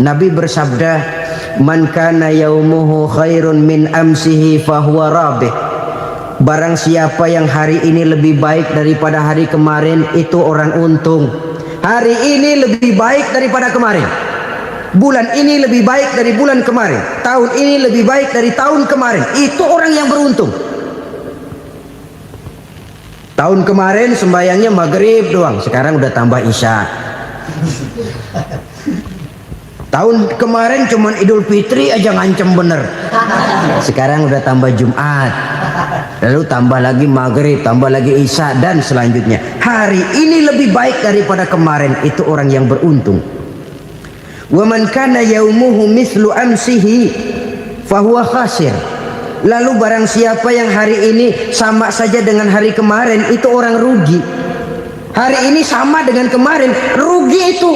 Nabi bersabda, "Man kana yaumuhu khairun min amsihi fahuwa rabih." Barang siapa yang hari ini lebih baik daripada hari kemarin, itu orang untung. Hari ini lebih baik daripada kemarin. Bulan ini lebih baik dari bulan kemarin. Tahun ini lebih baik dari tahun kemarin. Itu orang yang beruntung. Tahun kemarin sembayangnya maghrib doang, sekarang udah tambah isya. Tahun kemarin cuman Idul Fitri aja ngancem bener, sekarang udah tambah Jumat, lalu tambah lagi maghrib, tambah lagi isya, dan selanjutnya. Hari ini lebih baik daripada kemarin, itu orang yang beruntung. Wa man kana yaumuhu mislu amsihi fahuwa khasir. Lalu barang siapa yang hari ini sama saja dengan hari kemarin, itu orang rugi. Hari ini sama dengan kemarin, rugi itu.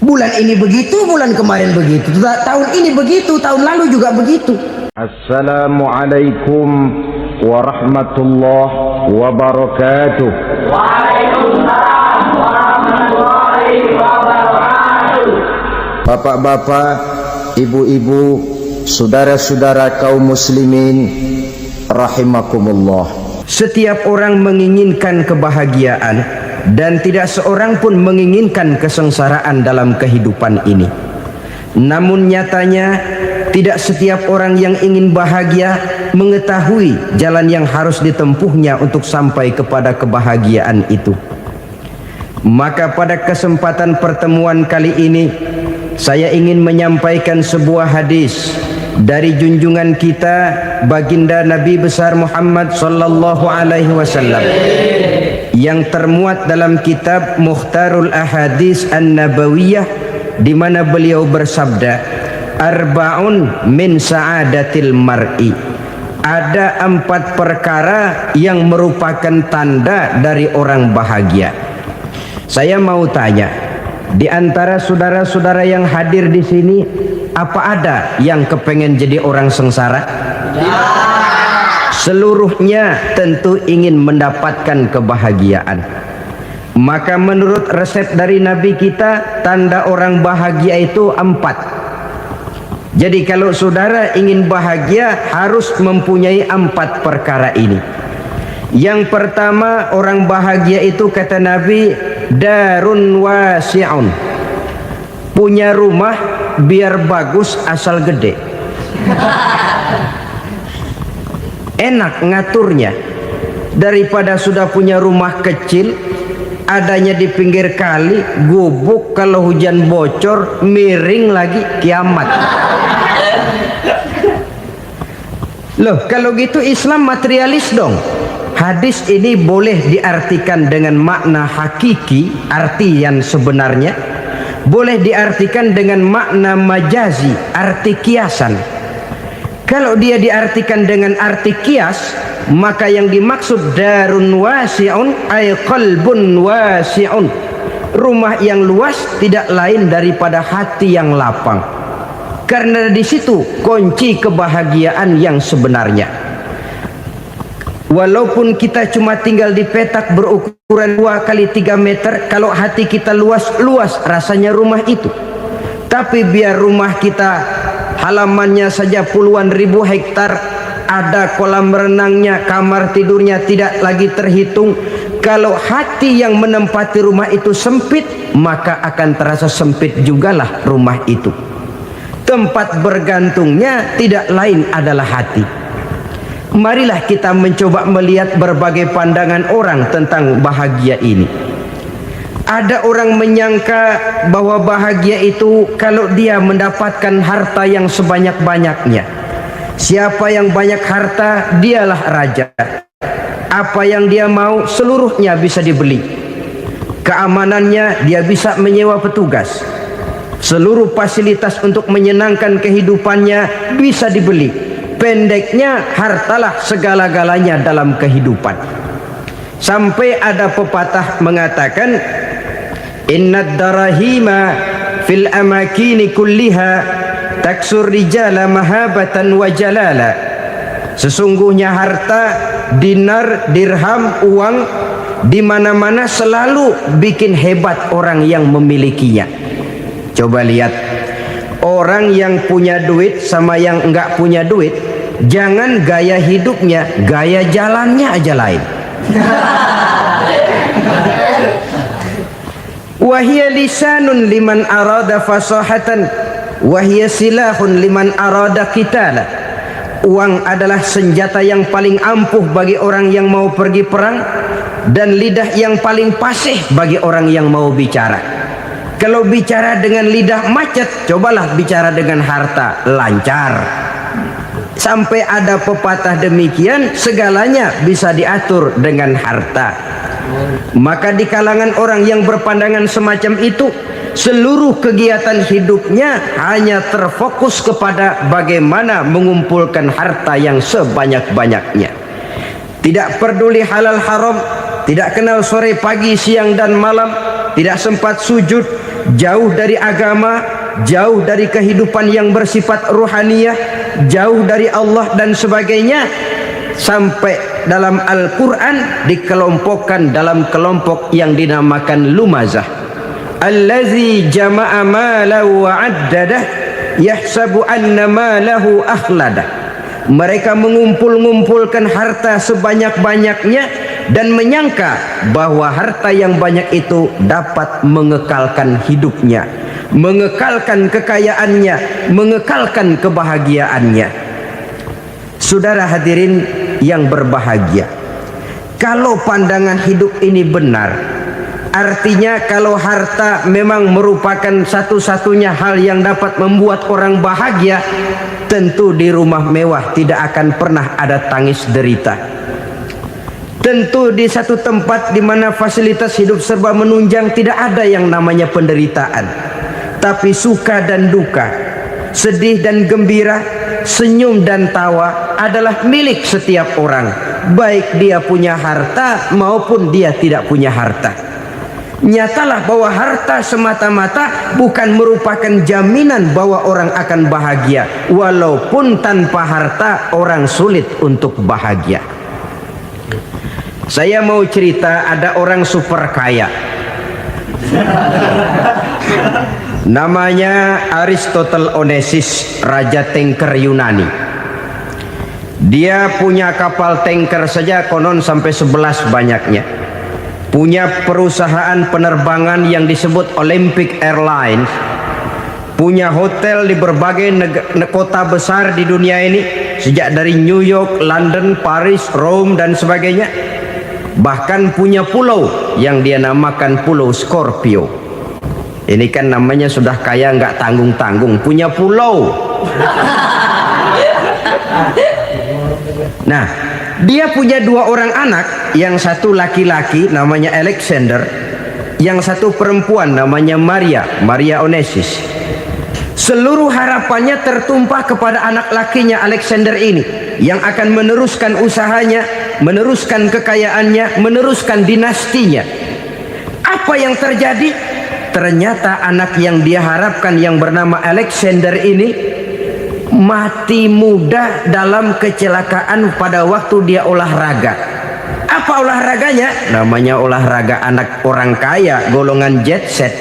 Bulan ini begitu, bulan kemarin begitu, tahun ini begitu, tahun lalu juga begitu. Assalamualaikum warahmatullahi wabarakatuh. Waalaikumsalam warahmatullahi wabarakatuh. Bapak-bapak, ibu-ibu, saudara-saudara kaum muslimin rahimakumullah. Setiap orang menginginkan kebahagiaan, dan tidak seorang pun menginginkan kesengsaraan dalam kehidupan ini. Namun nyatanya tidak setiap orang yang ingin bahagia mengetahui jalan yang harus ditempuhnya untuk sampai kepada kebahagiaan itu. Maka pada kesempatan pertemuan kali ini, saya ingin menyampaikan sebuah hadis dari junjungan kita baginda Nabi besar Muhammad sallallahu alaihi wasallam yang termuat dalam kitab Mukhtarul Ahadits An-Nabawiyah, di mana beliau bersabda, "Arba'un min sa'adatil mar'i." Ada 4 perkara yang merupakan tanda dari orang bahagia. Saya mau tanya, di antara saudara-saudara yang hadir di sini, apa ada yang kepengen jadi orang sengsara? Seluruhnya tentu ingin mendapatkan kebahagiaan. Maka menurut resep dari Nabi kita, tanda orang bahagia itu 4. Jadi kalau saudara ingin bahagia, harus mempunyai 4 perkara ini. Yang pertama, orang bahagia itu kata Nabi, darun wasi'un. Punya rumah biar bagus asal gede. Enak ngaturnya, daripada sudah punya rumah kecil adanya di pinggir kali, gubuk, kalau hujan bocor, miring lagi, kiamat. Loh, kalau gitu Islam materialis dong. Hadis ini boleh diartikan dengan makna hakiki, arti yang sebenarnya, boleh diartikan dengan makna majazi, arti kiasan. Kalau dia diartikan dengan arti kias, maka yang dimaksud darun wasi'un ay qalbun wasi'un. Rumah yang luas tidak lain daripada hati yang lapang. Karena di situ kunci kebahagiaan yang sebenarnya. Walaupun kita cuma tinggal di petak berukuran 2 kali 3 meter, kalau hati kita luas-luas rasanya rumah itu. Tapi biar rumah kita halamannya saja puluhan ribu hektar, ada kolam renangnya, kamar tidurnya tidak lagi terhitung. Kalau hati yang menempati rumah itu sempit, maka akan terasa sempit jugalah rumah itu. Tempat bergantungnya tidak lain adalah hati. Marilah kita mencoba melihat berbagai pandangan orang tentang bahagia ini. Ada orang menyangka bahwa bahagia itu kalau dia mendapatkan harta yang sebanyak-banyaknya. Siapa yang banyak harta, dialah raja. Apa yang dia mau, seluruhnya bisa dibeli. Keamanannya, dia bisa menyewa petugas. Seluruh fasilitas untuk menyenangkan kehidupannya bisa dibeli. Pendeknya, hartalah segala-galanya dalam kehidupan. Sampai ada pepatah mengatakan, innad darahima fil amakini kulliha taksur rijala mahabatan wa jalala. Sesungguhnya harta, dinar, dirham, uang di mana-mana selalu bikin hebat orang yang memilikinya. Coba lihat, orang yang punya duit sama yang enggak punya duit, jangan gaya hidupnya, gaya jalannya aja lain. Wahia lisanun liman arada fasahatan, wahia silahun liman arada qitala. Uang adalah senjata yang paling ampuh bagi orang yang mau pergi perang, dan lidah yang paling fasih bagi orang yang mau bicara. Kalau bicara dengan lidah macet, cobalah bicara dengan harta, lancar. Sampai ada pepatah demikian, segalanya bisa diatur dengan harta. Maka di kalangan orang yang berpandangan semacam itu, seluruh kegiatan hidupnya hanya terfokus kepada bagaimana mengumpulkan harta yang sebanyak-banyaknya. Tidak peduli halal haram, tidak kenal sore pagi siang dan malam, tidak sempat sujud, jauh dari agama, jauh dari kehidupan yang bersifat ruhaniyah, jauh dari Allah dan sebagainya. Sampai dalam Al-Quran dikelompokkan dalam kelompok yang dinamakan lumazah. Allazi jama'a malahu wa'addadah yahsabu anna malahu akhladah. Mereka mengumpul-ngumpulkan harta sebanyak-banyaknya dan menyangka bahwa harta yang banyak itu dapat mengekalkan hidupnya, mengekalkan kekayaannya, mengekalkan kebahagiaannya. Saudara hadirin yang berbahagia, kalau pandangan hidup ini benar, artinya kalau harta memang merupakan satu-satunya hal yang dapat membuat orang bahagia, tentu di rumah mewah tidak akan pernah ada tangis derita. Tentu di satu tempat di mana fasilitas hidup serba menunjang tidak ada yang namanya penderitaan. Tapi suka dan duka, sedih dan gembira, senyum dan tawa adalah milik setiap orang, baik dia punya harta maupun dia tidak punya harta. Nyatalah bahwa harta semata-mata bukan merupakan jaminan bahwa orang akan bahagia, walaupun tanpa harta orang sulit untuk bahagia. Saya mau cerita, ada orang super kaya, namanya Aristotle Onesimus, raja tanker Yunani. Dia punya kapal tanker saja konon sampai 11 banyaknya. Punya perusahaan penerbangan yang disebut Olympic Airlines. Punya hotel di berbagai kota besar di dunia ini, sejak dari New York, London, Paris, Rome dan sebagainya. Bahkan punya pulau yang dia namakan Pulau Scorpio. Ini kan namanya sudah kaya nggak tanggung-tanggung, punya pulau. Nah, dia punya 2 orang anak, yang satu laki-laki namanya Alexander, yang satu perempuan namanya Maria Onesimus. Seluruh harapannya tertumpah kepada anak lakinya Alexander ini, yang akan meneruskan usahanya, meneruskan kekayaannya, meneruskan dinastinya. Apa yang terjadi? Ternyata anak yang dia harapkan yang bernama Alexander ini mati muda dalam kecelakaan pada waktu dia olahraga. Apa olahraganya? Namanya olahraga anak orang kaya, golongan jet set.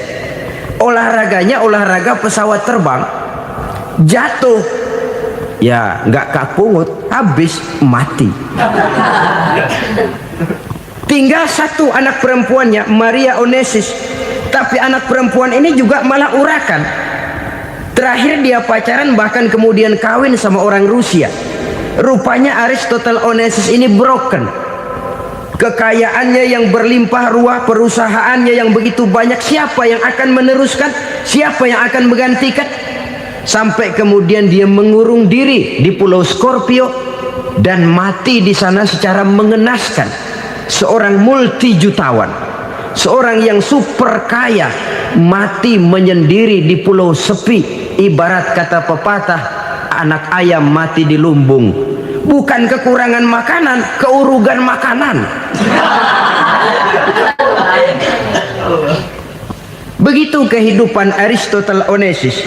Olahraganya olahraga pesawat terbang. Jatuh, ya nggak kapungut, habis mati. Tinggal satu anak perempuannya, Maria Onesimus. Tapi anak perempuan ini juga malah urakan. Terakhir dia pacaran, bahkan kemudian kawin sama orang Rusia. Rupanya Aristotle Onesimus ini broken. Kekayaannya yang berlimpah ruah, perusahaannya yang begitu banyak, siapa yang akan meneruskan? Siapa yang akan menggantikan? Sampai kemudian dia mengurung diri di Pulau Scorpio dan mati di sana secara mengenaskan. Seorang multi jutawan, seorang yang super kaya, mati menyendiri di pulau sepi. Ibarat kata pepatah, anak ayam mati di lumbung. Bukan kekurangan makanan, keurugan makanan. Begitu kehidupan Aristotle Onesimus.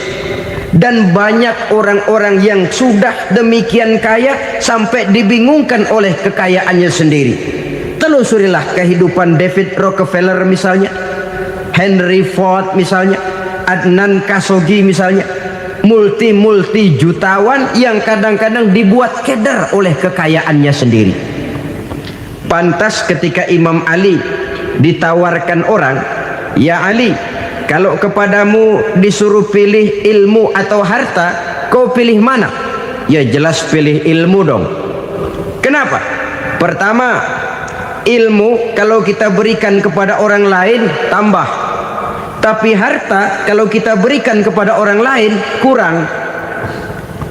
Dan banyak orang-orang yang sudah demikian kaya sampai dibingungkan oleh kekayaannya sendiri. Telusurilah kehidupan David Rockefeller misalnya, Henry Ford misalnya, Adnan Khashoggi misalnya, multi jutawan yang kadang-kadang dibuat keder oleh kekayaannya sendiri. Pantas ketika Imam Ali ditawarkan orang, "Ya Ali, kalau kepadamu disuruh pilih ilmu atau harta, kau pilih mana?" Ya jelas pilih ilmu dong. Kenapa? Pertama, ilmu kalau kita berikan kepada orang lain tambah, tapi harta kalau kita berikan kepada orang lain kurang.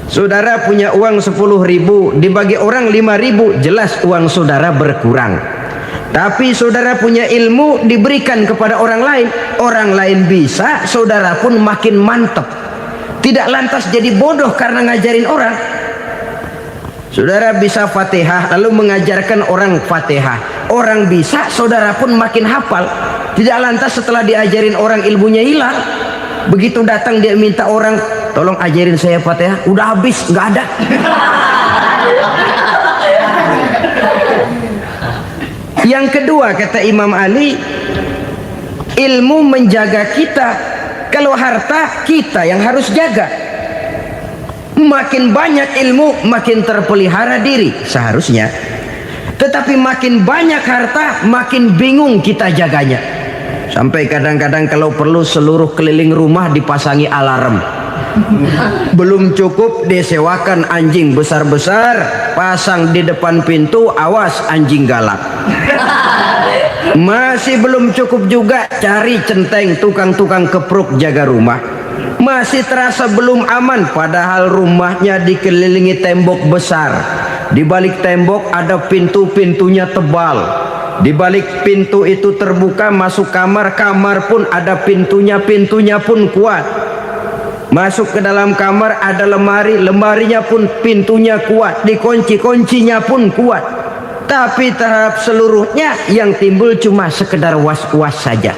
Saudara punya uang 10.000, dibagi orang 5.000, jelas uang saudara berkurang. Tapi saudara punya ilmu diberikan kepada orang lain bisa, saudara pun makin mantap. Tidak lantas jadi bodoh karena ngajarin orang. Saudara bisa Fatihah lalu mengajarkan orang Fatihah, orang bisa, saudara pun makin hafal. Tidak lantas setelah diajarin orang ilmunya hilang. Begitu datang dia minta orang, "Tolong ajarin saya Fatihah," udah habis, nggak ada. Yang kedua kata Imam Ali, ilmu menjaga kita. Kalau harta kita yang harus jaga. Makin banyak ilmu makin terpelihara diri seharusnya. Tetapi makin banyak harta makin bingung kita jaganya. Sampai kadang-kadang kalau perlu seluruh keliling rumah dipasangi alarm. Belum cukup disewakan anjing besar-besar, pasang di depan pintu, awas anjing galak. Masih belum cukup juga, cari centeng tukang-tukang kepruk jaga rumah. Masih terasa belum aman, padahal rumahnya dikelilingi tembok besar. Di balik tembok ada pintu-pintunya tebal. Di balik pintu itu terbuka masuk kamar, kamar pun ada pintunya, pintunya pun kuat. Masuk ke dalam kamar ada lemari, lemarinya pun pintunya kuat, dikunci, kuncinya pun kuat. Tapi terhadap seluruhnya yang timbul cuma sekedar was-was saja.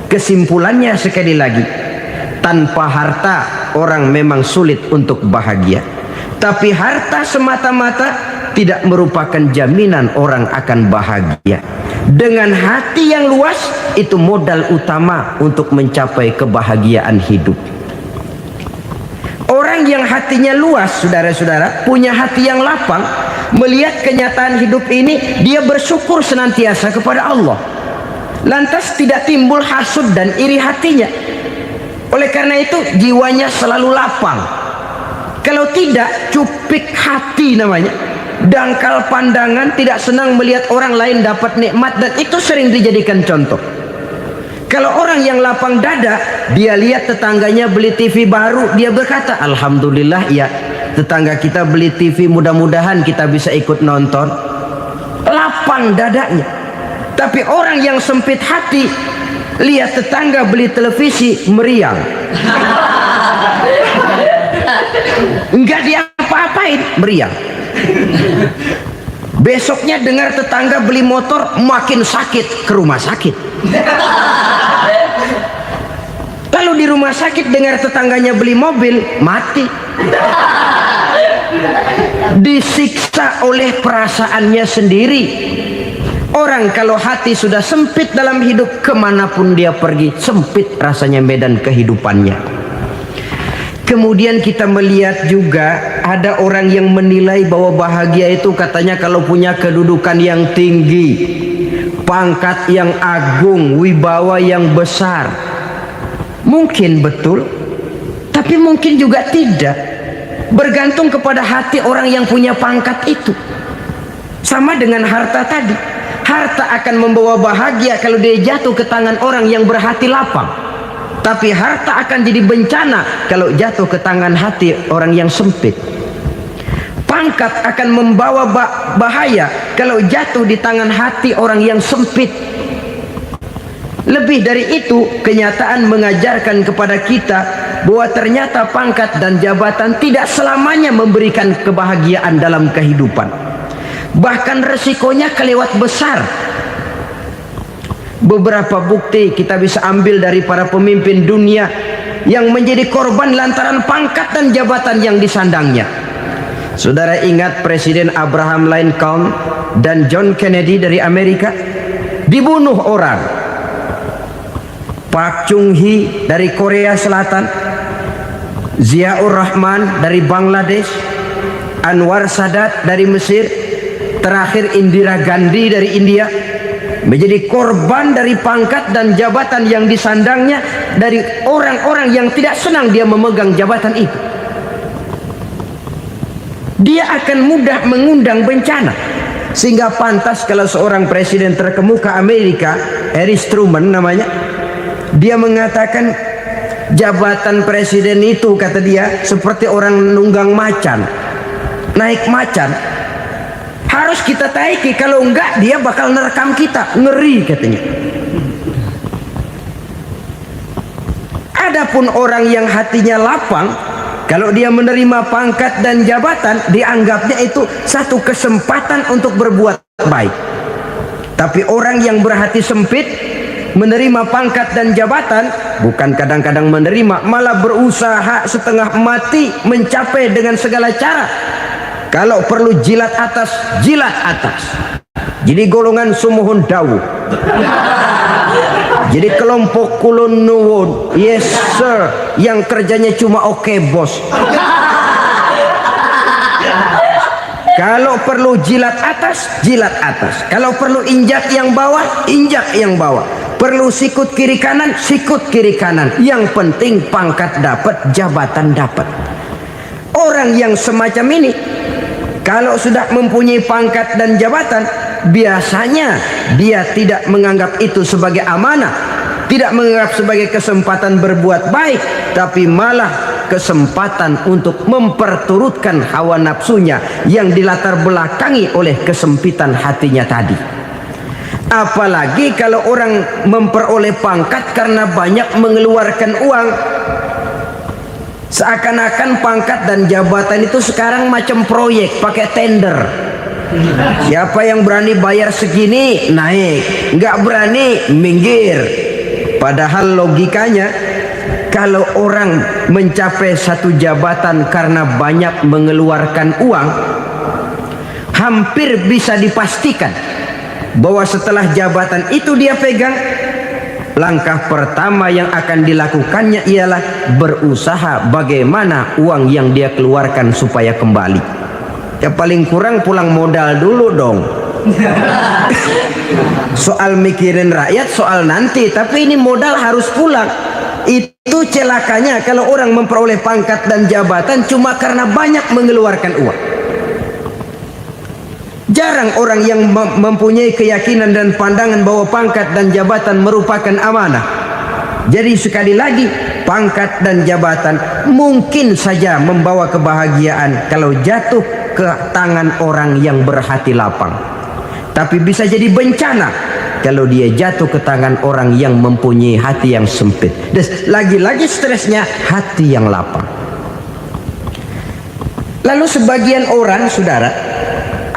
Kesimpulannya sekali lagi, tanpa harta orang memang sulit untuk bahagia. Tapi harta semata-mata tidak merupakan jaminan orang akan bahagia. Dengan hati yang luas, itu modal utama untuk mencapai kebahagiaan hidup. Orang yang hatinya luas, saudara-saudara, punya hati yang lapang, melihat kenyataan hidup ini, dia bersyukur senantiasa kepada Allah. Lantas tidak timbul hasud dan iri hatinya. Oleh karena itu jiwanya selalu lapang. Kalau tidak, cupik hati namanya, dangkal pandangan, tidak senang melihat orang lain dapat nikmat, dan itu sering dijadikan contoh. Kalau orang yang lapang dada, dia lihat tetangganya beli TV baru, dia berkata, "Alhamdulillah ya, tetangga kita beli TV, mudah-mudahan kita bisa ikut nonton." Lapang dadanya. Tapi orang yang sempit hati, lihat tetangga beli televisi, meriang. Enggak diapa-apain, meriang. Besoknya dengar tetangga beli motor, makin sakit, ke rumah sakit. Lalu di rumah sakit dengar tetangganya beli mobil, mati. Disiksa oleh perasaannya sendiri. Orang kalau hati sudah sempit dalam hidup, kemanapun dia pergi, sempit rasanya medan kehidupannya. Kemudian kita melihat juga ada orang yang menilai bahwa bahagia itu katanya kalau punya kedudukan yang tinggi, pangkat yang agung, wibawa yang besar. Mungkin betul, tapi mungkin juga tidak. Bergantung kepada hati orang yang punya pangkat itu. Sama dengan harta tadi. Harta akan membawa bahagia kalau dia jatuh ke tangan orang yang berhati lapang. Tapi harta akan jadi bencana kalau jatuh ke tangan hati orang yang sempit. Pangkat akan membawa bahaya kalau jatuh di tangan hati orang yang sempit. Lebih dari itu, kenyataan mengajarkan kepada kita bahwa ternyata pangkat dan jabatan tidak selamanya memberikan kebahagiaan dalam kehidupan. Bahkan resikonya kelewat besar. Beberapa bukti kita bisa ambil dari para pemimpin dunia yang menjadi korban lantaran pangkat dan jabatan yang disandangnya. Saudara ingat Presiden Abraham Lincoln dan John Kennedy dari Amerika? Dibunuh orang. Park Chung-hee dari Korea Selatan, Ziaur Rahman dari Bangladesh, Anwar Sadat dari Mesir, terakhir Indira Gandhi dari India, menjadi korban dari pangkat dan jabatan yang disandangnya dari orang-orang yang tidak senang dia memegang jabatan itu. Dia akan mudah mengundang bencana, sehingga pantas kalau seorang presiden terkemuka Amerika, Harry Truman namanya, dia mengatakan jabatan presiden itu, kata dia, seperti orang nunggang macan, naik macan, harus kita taiki, kalau enggak dia bakal nerekam kita, ngeri katanya. Adapun orang yang hatinya lapang, kalau dia menerima pangkat dan jabatan, dianggapnya itu satu kesempatan untuk berbuat baik. Tapi orang yang berhati sempit, menerima pangkat dan jabatan, bukan kadang-kadang menerima, malah berusaha setengah mati mencapai dengan segala cara. Kalau perlu jilat atas, jilat atas. Jadi golongan sumuhun dawu. Jadi kelompok kulon nuwun, yes sir, yang kerjanya cuma oke bos. Kalau perlu jilat atas, jilat atas. Kalau perlu injak yang bawah, injak yang bawah. Perlu sikut kiri kanan, sikut kiri kanan. Yang penting pangkat dapat, jabatan dapat. Orang yang semacam ini, kalau sudah mempunyai pangkat dan jabatan, biasanya dia tidak menganggap itu sebagai amanah, tidak menganggap sebagai kesempatan berbuat baik, tapi malah kesempatan untuk memperturutkan hawa nafsunya yang dilatar belakangi oleh kesempitan hatinya tadi. Apalagi kalau orang memperoleh pangkat karena banyak mengeluarkan uang, seakan-akan pangkat dan jabatan itu sekarang macam proyek, pakai tender. Siapa yang berani bayar segini naik, nggak berani minggir. Padahal logikanya, kalau orang mencapai satu jabatan karena banyak mengeluarkan uang, hampir bisa dipastikan bahwa setelah jabatan itu dia pegang, langkah pertama yang akan dilakukannya ialah berusaha bagaimana uang yang dia keluarkan supaya kembali. Ya paling kurang pulang modal dulu dong. Soal mikirin rakyat soal nanti, tapi ini modal harus pulang. Itu celakanya kalau orang memperoleh pangkat dan jabatan cuma karena banyak mengeluarkan uang. Jarang orang yang mempunyai keyakinan dan pandangan bahwa pangkat dan jabatan merupakan amanah. Jadi sekali lagi, pangkat dan jabatan mungkin saja membawa kebahagiaan kalau jatuh ke tangan orang yang berhati lapang. Tapi bisa jadi bencana kalau dia jatuh ke tangan orang yang mempunyai hati yang sempit. Dan lagi-lagi stresnya hati yang lapang. Lalu sebagian orang, saudara,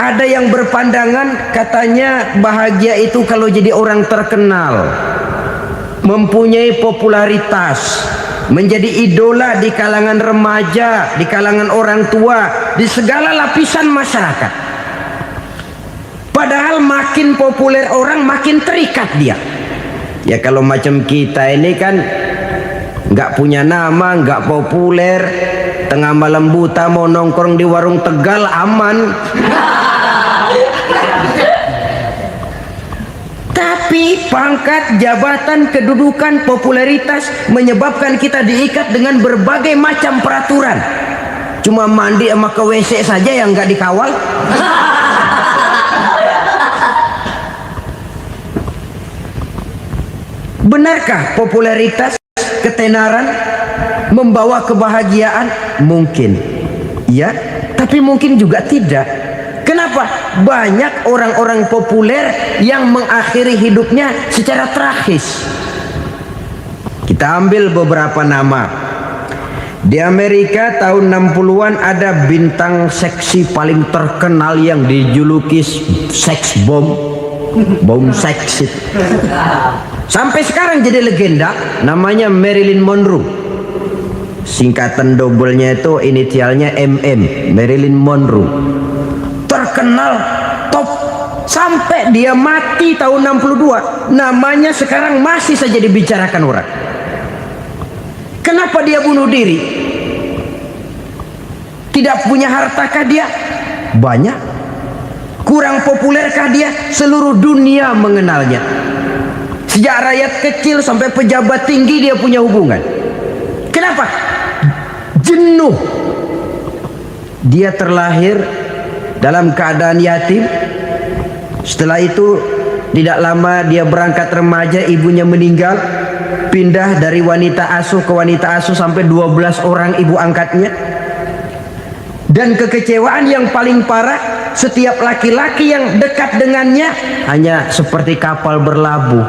ada yang berpandangan katanya bahagia itu kalau jadi orang terkenal, mempunyai popularitas, menjadi idola di kalangan remaja, di kalangan orang tua, di segala lapisan masyarakat. Padahal makin populer orang, makin terikat dia. Ya kalau macam kita ini kan nggak punya nama, nggak populer, tengah malam buta mau nongkrong di warung Tegal aman. Tapi pangkat, jabatan, kedudukan, popularitas menyebabkan kita diikat dengan berbagai macam peraturan. Cuma mandi sama ke WC saja yang nggak dikawal. Benarkah popularitas, ketenaran membawa kebahagiaan? Mungkin ya, tapi mungkin juga tidak. Kenapa? Banyak orang-orang populer yang mengakhiri hidupnya secara tragis. Kita ambil beberapa nama. Di Amerika tahun 60-an ada bintang seksi paling terkenal yang dijuluki seks bom. Bom seks. Sampai sekarang jadi legenda, namanya Marilyn Monroe. Singkatan dobelnya itu inisialnya MM, Marilyn Monroe. Terkenal, top Sampai dia mati tahun 62, namanya sekarang masih saja dibicarakan orang. Kenapa dia bunuh diri? Tidak punya hartakah dia? Banyak. Kurang populerkah dia? Seluruh dunia mengenalnya. Sejak rakyat kecil sampai pejabat tinggi dia punya hubungan. Kenapa? Jenuh. Dia terlahir dalam keadaan yatim. Setelah itu tidak lama dia berangkat remaja, ibunya meninggal. Pindah dari wanita asuh ke wanita asuh sampai 12 orang ibu angkatnya. Dan kekecewaan yang paling parah, setiap laki-laki yang dekat dengannya hanya seperti kapal berlabuh.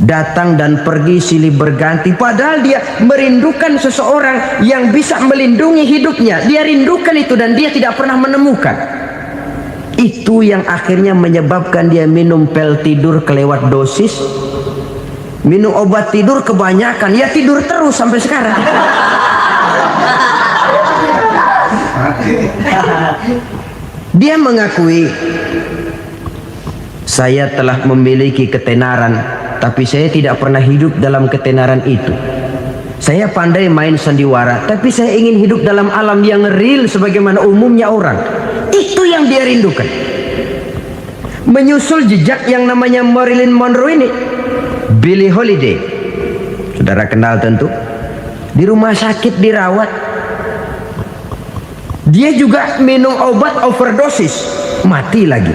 Datang dan pergi silih berganti. Padahal dia merindukan seseorang yang bisa melindungi hidupnya. Dia rindukan itu dan dia tidak pernah menemukan. Itu yang akhirnya menyebabkan dia minum pil tidur kelewat dosis, minum obat tidur kebanyakan, ya tidur terus sampai sekarang. Dia mengakui, saya telah memiliki ketenaran, tapi saya tidak pernah hidup dalam ketenaran itu. Saya pandai main sandiwara, tapi saya ingin hidup dalam alam yang real sebagaimana umumnya orang. Itu yang dia rindukan. Menyusul jejak yang namanya Marilyn Monroe ini, Billie Holiday, saudara kenal tentu. Di rumah sakit dirawat. Dia juga minum obat overdosis, mati lagi.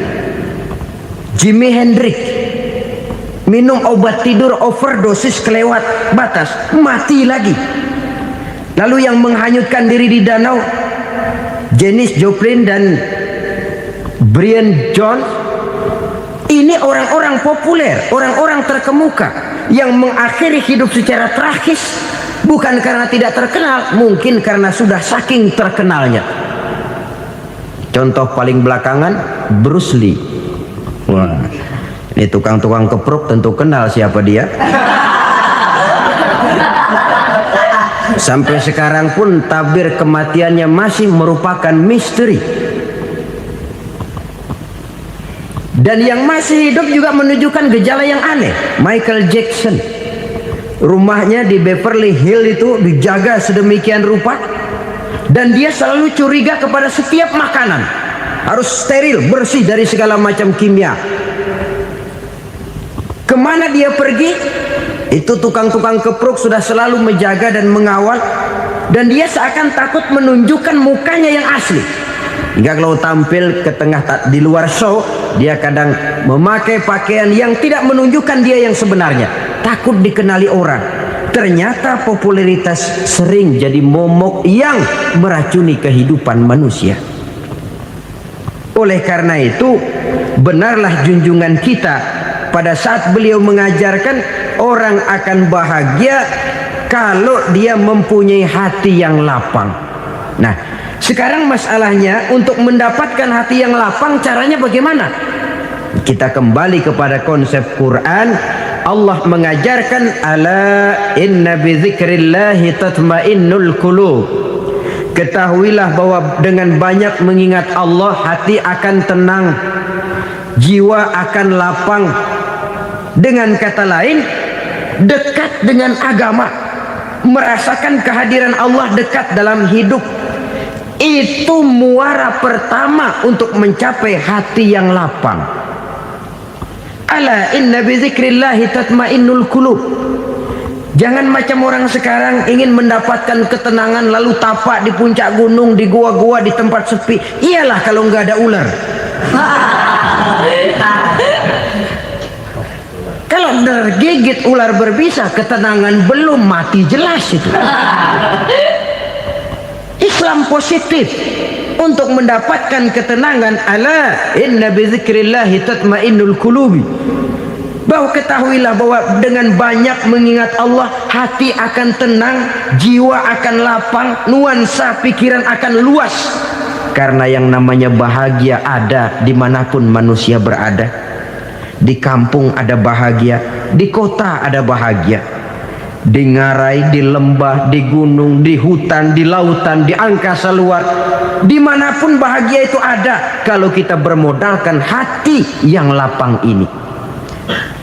Jimi Hendrix minum obat tidur overdosis kelewat batas, mati lagi. Lalu yang menghanyutkan diri di danau, Janis Joplin dan Brian Jones. Ini orang-orang populer, orang-orang terkemuka yang mengakhiri hidup secara tragis, bukan karena tidak terkenal, mungkin karena sudah saking terkenalnya. Contoh paling belakangan, Bruce Lee. Wah, ini tukang-tukang keprok tentu kenal siapa dia. Sampai sekarang pun tabir kematiannya masih merupakan misteri. Dan yang masih hidup juga menunjukkan gejala yang aneh. Michael Jackson, rumahnya di Beverly Hills itu dijaga sedemikian rupa, dan dia selalu curiga kepada setiap makanan harus steril, bersih dari segala macam kimia. Kemana dia pergi, itu tukang-tukang keprok sudah selalu menjaga dan mengawal, dan dia seakan takut menunjukkan mukanya yang asli. Hingga kalau tampil ke tengah di luar show, dia kadang memakai pakaian yang tidak menunjukkan dia yang sebenarnya, takut dikenali orang. Ternyata popularitas sering jadi momok yang meracuni kehidupan manusia. Oleh karena itu, benarlah junjungan kita pada saat beliau mengajarkan orang akan bahagia kalau dia mempunyai hati yang lapang. Nah, sekarang masalahnya untuk mendapatkan hati yang lapang, caranya bagaimana? Kita kembali kepada konsep Quran. Allah mengajarkan, ala inna bi dzikrillahi tatmainnul qulub. Ketahuilah bahwa dengan banyak mengingat Allah, hati akan tenang, jiwa akan lapang. Dengan kata lain, dekat dengan agama, merasakan kehadiran Allah dekat dalam hidup. Itu muara pertama untuk mencapai hati yang lapang. Ala inna bi dzikrillahi tatmainnul qulub. Jangan macam orang sekarang ingin mendapatkan ketenangan lalu tapak di puncak gunung, di gua-gua, di tempat sepi. Iyalah kalau nggak ada ular. Kalau tergigit ular berbisa, ketenangan belum, mati jelas itu. Islam positif untuk mendapatkan ketenangan. Ala inna bi dzikrillahi tatmainnul qulubi. Bahwa ketahuilah bahwa dengan banyak mengingat Allah, hati akan tenang, jiwa akan lapang, nuansa pikiran akan luas. Karena yang namanya bahagia ada dimanapun manusia berada. Di kampung ada bahagia, di kota ada bahagia. Di ngarai, di lembah, di gunung, di hutan, di lautan, di angkasa luar, dimanapun bahagia itu ada kalau kita bermodalkan hati yang lapang ini.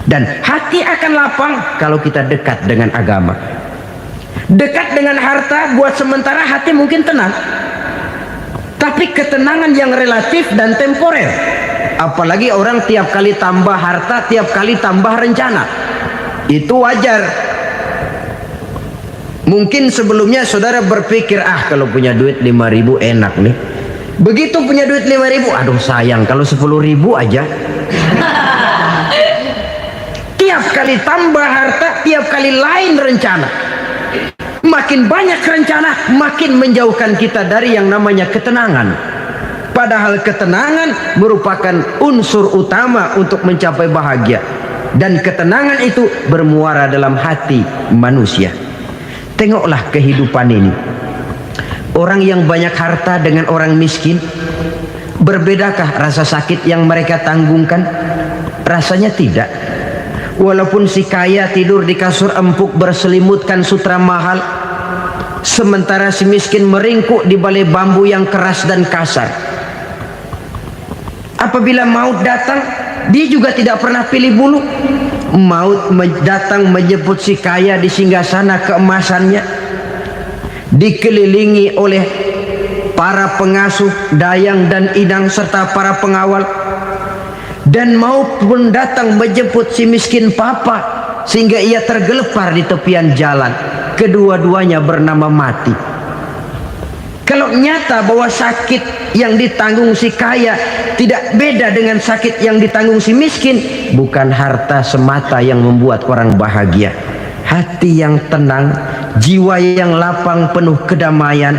Dan hati akan lapang kalau kita dekat dengan agama. Dekat dengan harta buat sementara hati mungkin tenang, tapi ketenangan yang relatif dan temporer. Apalagi orang tiap kali tambah harta, tiap kali tambah rencana, itu wajar. Mungkin sebelumnya saudara berpikir, kalau punya duit 5.000 enak nih. Begitu punya duit 5.000, aduh sayang kalau 10.000 aja. Tiap kali tambah harta, tiap kali lain rencana. Makin banyak rencana, makin menjauhkan kita dari yang namanya ketenangan. Padahal ketenangan merupakan unsur utama untuk mencapai bahagia. Dan ketenangan itu bermuara dalam hati manusia. Tengoklah kehidupan ini. Orang yang banyak harta dengan orang miskin, berbedakah rasa sakit yang mereka tanggungkan? Rasanya tidak. Walaupun si kaya tidur di kasur empuk berselimutkan sutra mahal, sementara si miskin meringkuk di balai bambu yang keras dan kasar. Apabila maut datang, dia juga tidak pernah pilih bulu. Maut datang menjemput si kaya di singgasana keemasannya, dikelilingi oleh para pengasuh, dayang dan idang serta para pengawal. Dan maut pun datang menjemput si miskin papa sehingga ia tergelepar di tepian jalan. Kedua-duanya bernama mati. Kalau nyata bahwa sakit yang ditanggung si kaya tidak beda dengan sakit yang ditanggung si miskin, bukan harta semata yang membuat orang bahagia. Hati yang tenang, jiwa yang lapang penuh kedamaian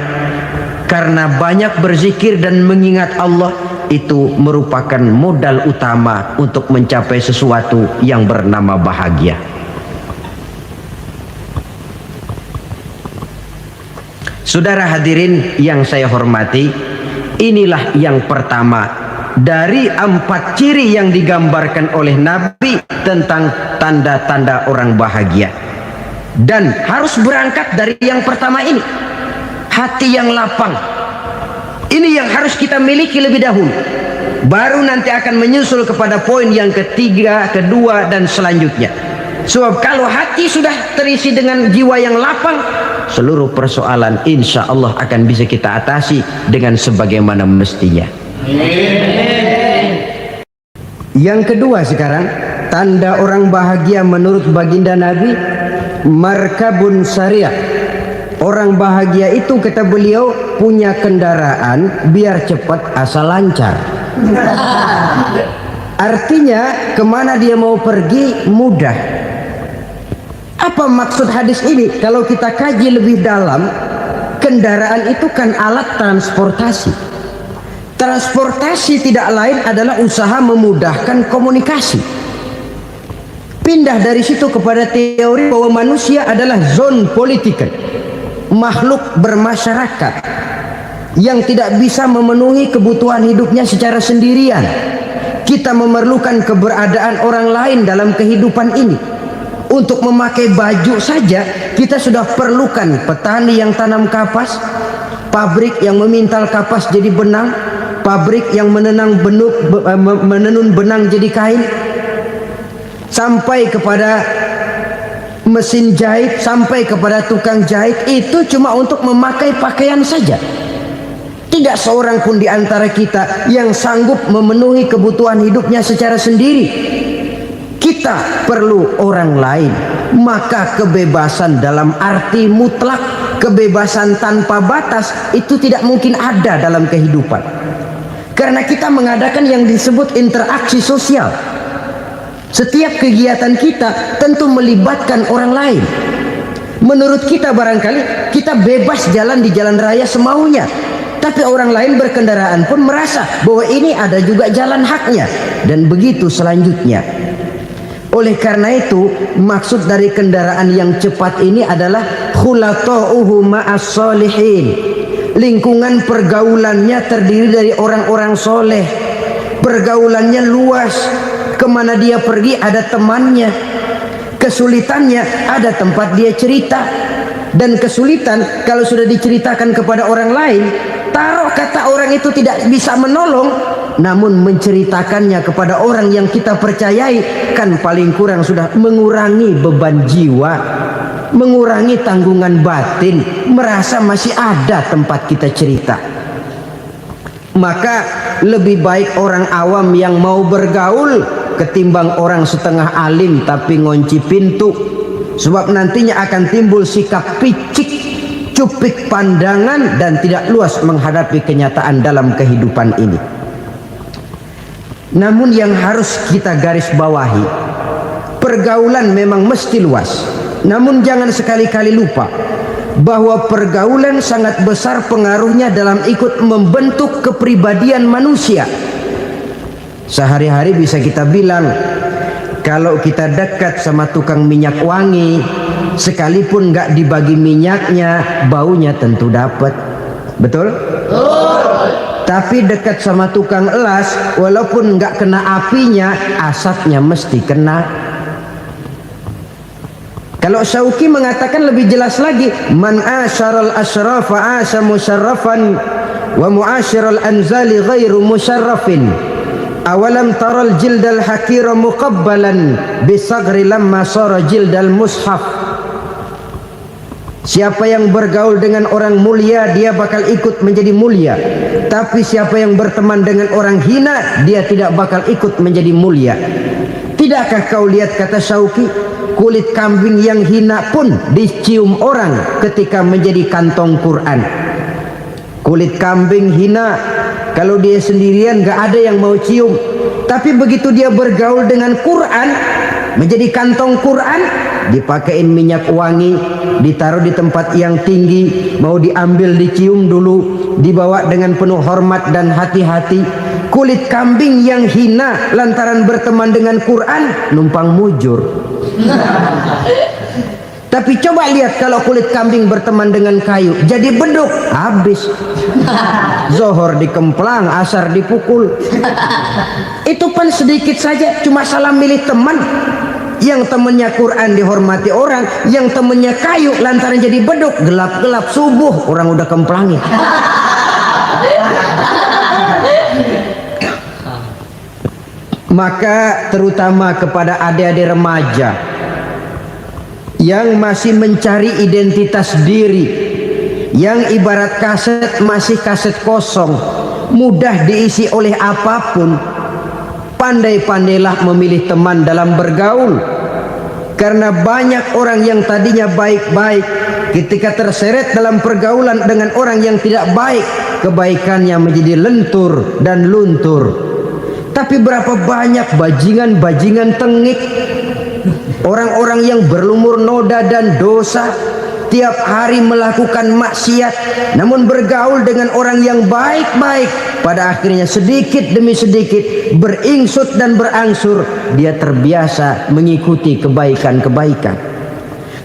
karena banyak berzikir dan mengingat Allah, itu merupakan modal utama untuk mencapai sesuatu yang bernama bahagia. Saudara hadirin yang saya hormati, inilah yang pertama dari 4 ciri yang digambarkan oleh Nabi tentang tanda-tanda orang bahagia. Dan harus berangkat dari yang pertama ini, hati yang lapang. Ini yang harus kita miliki lebih dahulu, baru nanti akan menyusul kepada poin yang ketiga, kedua dan selanjutnya. Sebab kalau hati sudah terisi dengan jiwa yang lapang, seluruh persoalan insya Allah akan bisa kita atasi dengan sebagaimana mestinya. Yang kedua sekarang, tanda orang bahagia menurut baginda Nabi, markabun syariah. Orang bahagia itu, kata beliau, punya kendaraan biar cepat asal lancar. Artinya kemana dia mau pergi mudah. Apa maksud hadis ini? Kalau kita kaji lebih dalam, kendaraan itu kan alat transportasi. Transportasi tidak lain adalah usaha memudahkan komunikasi. Pindah dari situ kepada teori bahwa manusia adalah zon political, makhluk bermasyarakat yang tidak bisa memenuhi kebutuhan hidupnya secara sendirian. Kita memerlukan keberadaan orang lain dalam kehidupan ini. Untuk memakai baju saja kita sudah perlukan petani yang tanam kapas, pabrik yang memintal kapas jadi benang, pabrik yang menenun benang jadi kain, sampai kepada mesin jahit, sampai kepada tukang jahit. Itu cuma untuk memakai pakaian saja. Tidak seorang pun di antara kita yang sanggup memenuhi kebutuhan hidupnya secara sendiri. Kita perlu orang lain. Maka kebebasan dalam arti mutlak, kebebasan tanpa batas, itu tidak mungkin ada dalam kehidupan. Karena kita mengadakan yang disebut interaksi sosial. Setiap kegiatan kita tentu melibatkan orang lain. Menurut kita barangkali kita bebas jalan di jalan raya semaunya, tapi orang lain berkendaraan pun merasa bahwa ini ada juga jalan haknya, dan begitu selanjutnya. Oleh karena itu, maksud dari kendaraan yang cepat ini adalah khulatuhu ma'as solihin. Lingkungan pergaulannya terdiri dari orang-orang soleh. Pergaulannya luas. Kemana dia pergi ada temannya. Kesulitannya ada tempat dia cerita. Dan kesulitan kalau sudah diceritakan kepada orang lain, taruh kata orang itu tidak bisa menolong, namun menceritakannya kepada orang yang kita percayai, kan paling kurang sudah mengurangi beban jiwa, mengurangi tanggungan batin, merasa masih ada tempat kita cerita. Maka lebih baik orang awam yang mau bergaul ketimbang orang setengah alim tapi ngunci pintu. Sebab nantinya akan timbul sikap picik, cupik pandangan, dan tidak luas menghadapi kenyataan dalam kehidupan ini. Namun yang harus kita garis bawahi, pergaulan memang mesti luas. Namun jangan sekali-kali lupa bahwa pergaulan sangat besar pengaruhnya dalam ikut membentuk kepribadian manusia. Sehari-hari bisa kita bilang, kalau kita dekat sama tukang minyak wangi, sekalipun nggak dibagi minyaknya, baunya tentu dapat. Betul? Tapi dekat sama tukang elas, walaupun nggak kena apinya, asapnya mesti kena. Kalau Syauqi mengatakan lebih jelas lagi, man asyaral asrafa asa musyarrafan wa muasyiral anzali ghairu musyarrafin. Awalam taral jildal hakira muqabbalan bisagri lamma sara jildal mushaf. Siapa yang bergaul dengan orang mulia, dia bakal ikut menjadi mulia. Tapi siapa yang berteman dengan orang hina, dia tidak bakal ikut menjadi mulia. Tidakkah kau lihat, kata Syauqi, kulit kambing yang hina pun dicium orang ketika menjadi kantong Quran. Kulit kambing hina, kalau dia sendirian gak ada yang mau cium. Tapi begitu dia bergaul dengan Quran, menjadi kantong Quran, dipakein minyak wangi, ditaruh di tempat yang tinggi, mau diambil dicium dulu, dibawa dengan penuh hormat dan hati-hati. Kulit kambing yang hina lantaran berteman dengan Quran, numpang mujur. Tapi coba lihat kalau kulit kambing berteman dengan kayu, jadi beduk, habis. Zohor dikemplang, asar dipukul. Itu pun sedikit saja, cuma salah milih teman. Yang temannya Quran dihormati orang, yang temannya kayu lantaran jadi beduk, gelap-gelap subuh orang udah kemplangi. Maka terutama kepada adik-adik remaja yang masih mencari identitas diri, yang ibarat kaset masih kaset kosong, mudah diisi oleh apapun, pandai-pandailah memilih teman dalam bergaul. Karena banyak orang yang tadinya baik-baik, ketika terseret dalam pergaulan dengan orang yang tidak baik, kebaikannya menjadi lentur dan luntur. Tapi berapa banyak bajingan-bajingan tengik, orang-orang yang berlumur noda dan dosa, tiap hari melakukan maksiat, namun bergaul dengan orang yang baik-baik, pada akhirnya sedikit demi sedikit beringsut dan berangsur dia terbiasa mengikuti kebaikan-kebaikan.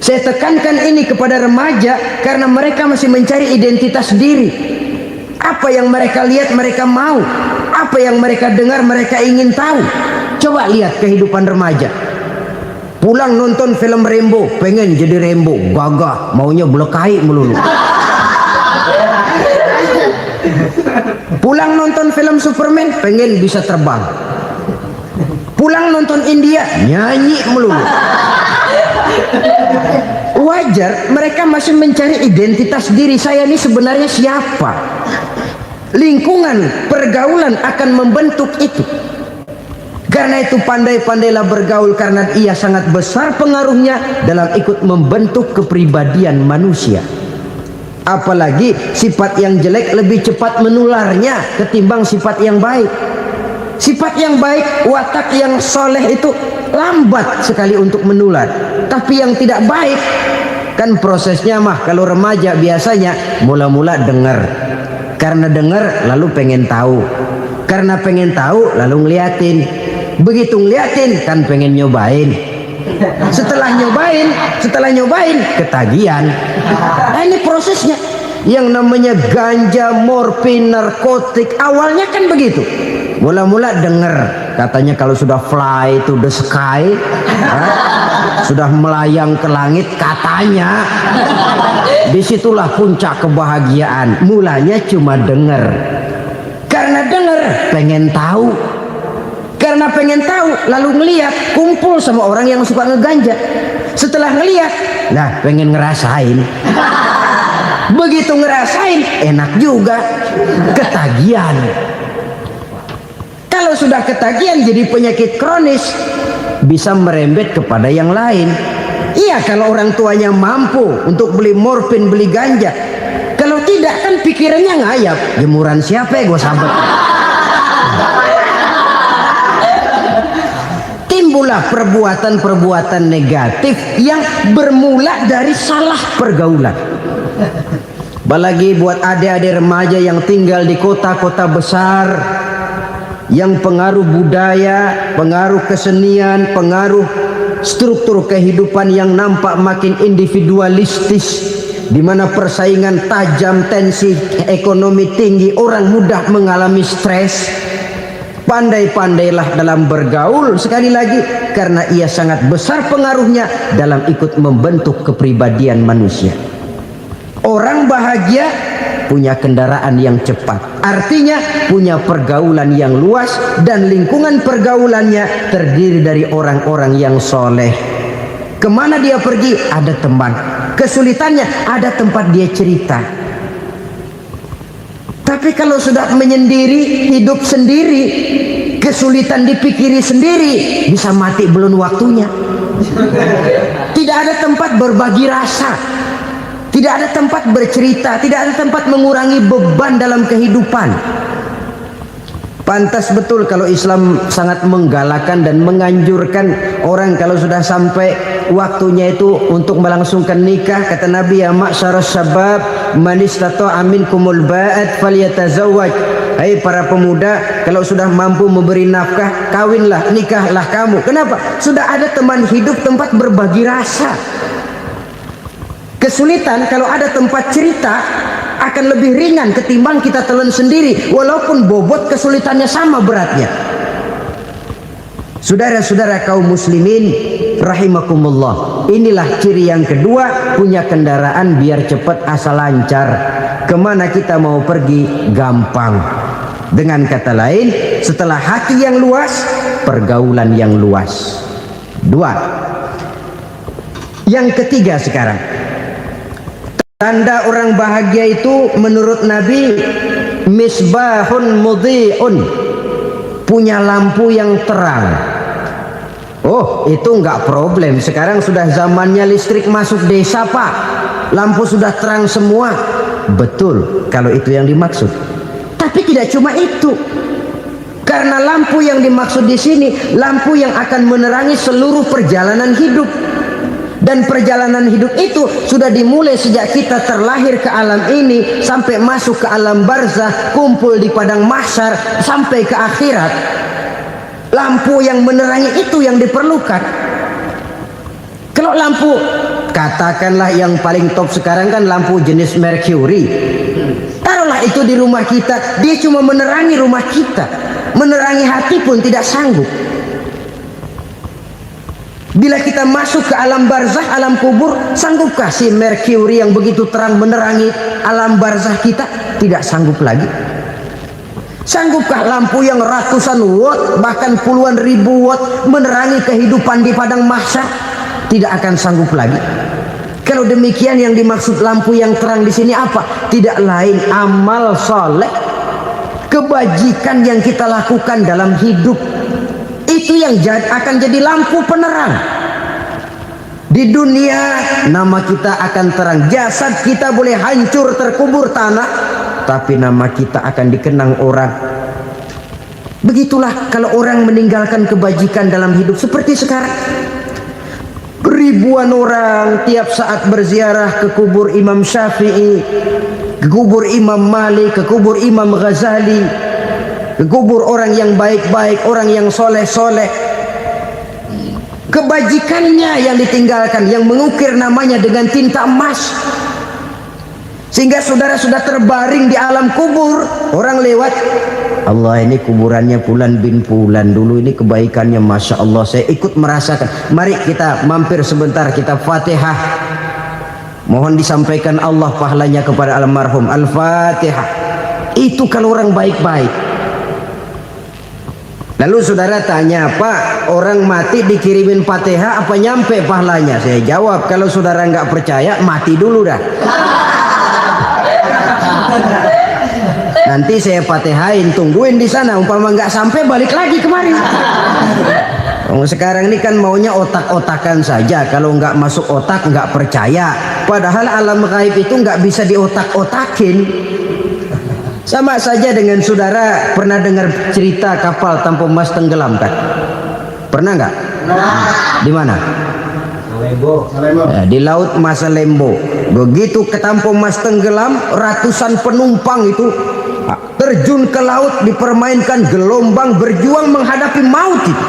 Saya tekankan ini kepada remaja karena mereka masih mencari identitas diri. Apa yang mereka lihat mereka mau, apa yang mereka dengar mereka ingin tahu. Coba lihat kehidupan remaja. Pulang nonton film Rambo, pengen jadi Rambo, gagah, maunya belekai melulu. Pulang nonton film Superman, pengen bisa terbang. Pulang nonton India, nyanyi melulu. Wajar, mereka masih mencari identitas diri. Saya ini sebenarnya siapa? Lingkungan, pergaulan akan membentuk itu. Karena itu pandai-pandailah bergaul, karena ia sangat besar pengaruhnya dalam ikut membentuk kepribadian manusia. Apalagi sifat yang jelek lebih cepat menularnya ketimbang sifat yang baik. Sifat yang baik, watak yang soleh itu lambat sekali untuk menular. Tapi yang tidak baik, kan prosesnya mah kalau remaja biasanya mula-mula dengar. Karena dengar lalu pengen tahu. Karena pengen tahu lalu ngeliatin. Begitu ngeliatin kan pengen nyobain. Setelah nyobain ketagihan. Nah, ini prosesnya. Yang namanya ganja, morfin, narkotik, awalnya kan begitu. Mula-mula dengar katanya kalau sudah fly to the sky, sudah melayang ke langit katanya, disitulah puncak kebahagiaan. Mulanya cuma dengar, karena dengar pengen tahu, karena pengen tahu lalu ngeliat, kumpul sama orang yang suka ngeganja. Setelah ngeliat, nah pengen ngerasain. Begitu ngerasain enak juga, ketagihan. Kalau sudah ketagihan jadi penyakit kronis, bisa merembet kepada yang lain. Iya, kalau orang tuanya mampu untuk beli morfin, beli ganja. Kalau tidak kan pikirannya ngayap, jemuran siapa ya gue sahabat. Timbullah perbuatan-perbuatan negatif yang bermula dari salah pergaulan. Apalagi buat adik-adik remaja yang tinggal di kota-kota besar, yang pengaruh budaya, pengaruh kesenian, pengaruh struktur kehidupan yang nampak makin individualistis, di mana persaingan tajam, tensi ekonomi tinggi, orang mudah mengalami stres. Pandai-pandailah dalam bergaul, sekali lagi, karena ia sangat besar pengaruhnya dalam ikut membentuk kepribadian manusia. Orang bahagia punya kendaraan yang cepat, artinya punya pergaulan yang luas, dan lingkungan pergaulannya terdiri dari orang-orang yang soleh. Kemana dia pergi ada teman, kesulitannya ada tempat dia cerita. Tapi kalau sudah menyendiri, hidup sendiri, kesulitan dipikiri sendiri, bisa mati belum waktunya. Tidak ada tempat berbagi rasa, tidak ada tempat bercerita, tidak ada tempat mengurangi beban dalam kehidupan. Pantas betul kalau Islam sangat menggalakkan dan menganjurkan orang kalau sudah sampai waktunya itu untuk melangsungkan nikah. Kata Nabi, ya ma'syaras syabab man istata'a minkumul ba'at falyatazawwaj. Hai para pemuda, kalau sudah mampu memberi nafkah, kawinlah, nikahlah kamu. Kenapa? Sudah ada teman hidup, tempat berbagi rasa. Kesulitan kalau ada tempat cerita akan lebih ringan ketimbang kita telan sendiri, walaupun bobot kesulitannya sama beratnya. Saudara-saudara kaum muslimin rahimakumullah, inilah ciri yang kedua, punya kendaraan biar cepat asal lancar. Kemana kita mau pergi gampang. Dengan kata lain, setelah hati yang luas, pergaulan yang luas. Dua. Yang ketiga sekarang, tanda orang bahagia itu menurut Nabi, misbahun mudhi'un, punya lampu yang terang. Oh, itu enggak problem. Sekarang sudah zamannya listrik masuk desa, Pak. Lampu sudah terang semua. Betul, kalau itu yang dimaksud. Tapi tidak cuma itu. Karena lampu yang dimaksud di sini, lampu yang akan menerangi seluruh perjalanan hidup. Dan perjalanan hidup itu sudah dimulai sejak kita terlahir ke alam ini, sampai masuk ke alam barzah, kumpul di padang mahsyar, sampai ke akhirat. Lampu yang menerangi itu yang diperlukan. Kalau lampu, katakanlah yang paling top sekarang kan lampu jenis Mercury. Taruhlah itu di rumah kita, dia cuma menerangi rumah kita, menerangi hati pun tidak sanggup. Bila kita masuk ke alam barzah, alam kubur, sanggupkah si Mercury yang begitu terang menerangi alam barzah kita? Tidak sanggup lagi. Sanggupkah lampu yang ratusan watt, bahkan puluhan ribu watt menerangi kehidupan di padang mahsyar? Tidak akan sanggup lagi. Kalau demikian, yang dimaksud lampu yang terang di sini apa? Tidak lain amal soleh, kebajikan yang kita lakukan dalam hidup. Itu yang akan jadi lampu penerang. Di dunia nama kita akan terang, jasad kita boleh hancur terkubur tanah, tapi nama kita akan dikenang orang. Begitulah kalau orang meninggalkan kebajikan dalam hidup seperti sekarang. Ribuan orang tiap saat berziarah ke kubur Imam Syafi'i, ke kubur Imam Malik, ke kubur Imam Ghazali, ke kubur orang yang baik-baik, orang yang soleh-soleh. Kebajikannya yang ditinggalkan, yang mengukir namanya dengan tinta emas. Sehingga saudara sudah terbaring di alam kubur, orang lewat, Allah ini kuburannya Fulan bin Fulan, dulu ini kebaikannya Masya Allah, saya ikut merasakan. Mari kita mampir sebentar, kita Fatihah, mohon disampaikan Allah pahalanya kepada almarhum. Al-Fatihah. Itu kalau orang baik-baik. Lalu saudara tanya, Pak, orang mati dikirimin Fatihah apa nyampe pahalanya? Saya jawab, kalau saudara nggak percaya, mati dulu dah. Nanti saya Fatihain, tungguin di sana, umpama nggak sampai balik lagi kemari. Sekarang ini kan maunya otak-otakan saja, kalau nggak masuk otak nggak percaya. Padahal alam gaib itu nggak bisa diotak-otakin. Sama saja dengan saudara pernah dengar cerita kapal tanpa emas tenggelam kan? Pernah nggak? Di mana? Ya, di laut Masalembo. Begitu ketampo mas tenggelam, ratusan penumpang itu terjun ke laut, dipermainkan gelombang, berjuang menghadapi maut itu.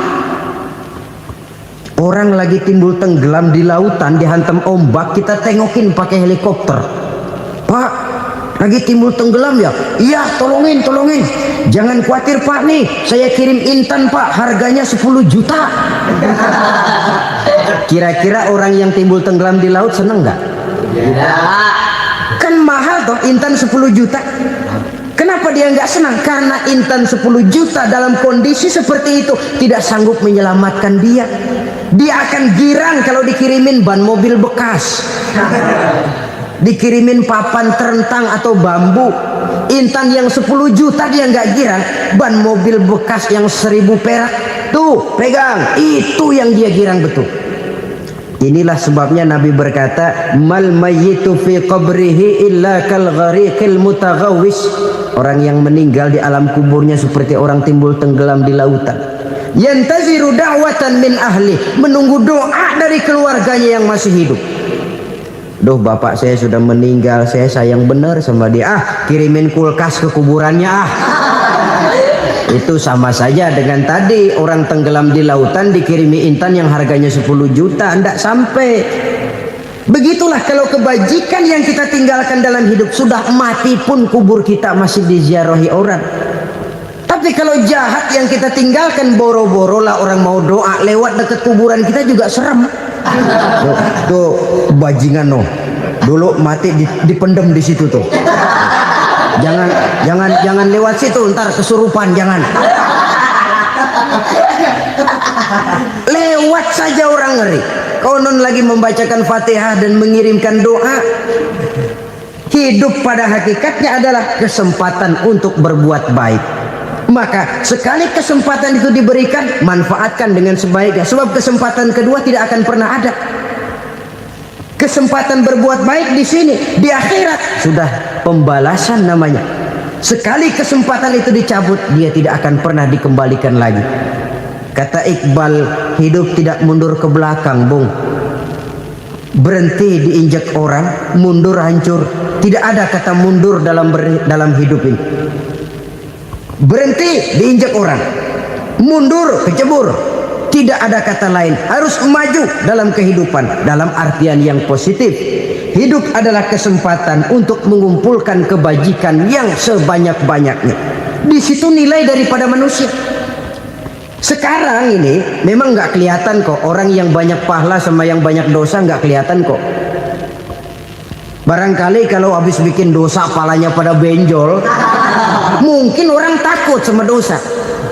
Orang lagi timbul tenggelam di lautan, dihantam ombak, kita tengokin pakai helikopter. Pak, lagi timbul tenggelam ya? Iya, tolongin. Jangan khawatir Pak, nih saya kirim intan Pak, harganya 10 juta. Kira-kira orang yang timbul tenggelam di laut seneng nggak? Kan mahal toh intan 10 juta. Kenapa dia nggak senang? Karena intan 10 juta dalam kondisi seperti itu tidak sanggup menyelamatkan dia. Dia akan girang kalau dikirimin ban mobil bekas, dikirimin papan terentang atau bambu. Intan yang 10 juta dia nggak girang, ban mobil bekas yang 1000 perak tuh pegang, itu yang dia girang betul. Inilah sebabnya Nabi berkata, mal mayyitu fi qabrihi illa kal ghariqil mutaghawwis. Orang yang meninggal di alam kuburnya seperti orang timbul tenggelam di lautan. Yantaziru da'watan min ahli, menunggu doa dari keluarganya yang masih hidup. Duh, bapak saya sudah meninggal, saya sayang benar sama dia. Kirimin kulkas ke kuburannya Itu sama saja dengan tadi orang tenggelam di lautan dikirimi intan yang harganya 10 juta, tidak sampai. Begitulah kalau kebajikan yang kita tinggalkan dalam hidup, sudah mati pun kubur kita masih diziarahi orang. Tapi kalau jahat yang kita tinggalkan, boro-boro lah orang mau doa lewat dekat kuburan kita juga serem. Tuh bajingan no, dulu mati dipendem di situ tuh. Jangan lewat situ, ntar kesurupan, jangan. Lewat saja orang ngeri. Konon lagi membacakan Fatihah dan mengirimkan doa. Hidup pada hakikatnya adalah kesempatan untuk berbuat baik. Maka sekali kesempatan itu diberikan, manfaatkan dengan sebaiknya. Sebab kesempatan kedua tidak akan pernah ada. Kesempatan berbuat baik di sini, di akhirat sudah pembalasan namanya. Sekali kesempatan itu dicabut, dia tidak akan pernah dikembalikan lagi. Kata Iqbal, hidup tidak mundur ke belakang, Bung. Berhenti diinjak orang, mundur hancur. Tidak ada kata mundur dalam hidup ini. Berhenti diinjak orang, mundur kecebur. Tidak ada kata lain, harus maju dalam kehidupan dalam artian yang positif. Hidup adalah kesempatan untuk mengumpulkan kebajikan yang sebanyak-banyaknya. Di situ nilai daripada manusia. Sekarang ini memang nggak kelihatan kok, orang yang banyak pahala sama yang banyak dosa nggak kelihatan kok. Barangkali kalau habis bikin dosa palanya pada benjol, mungkin orang takut sama dosa.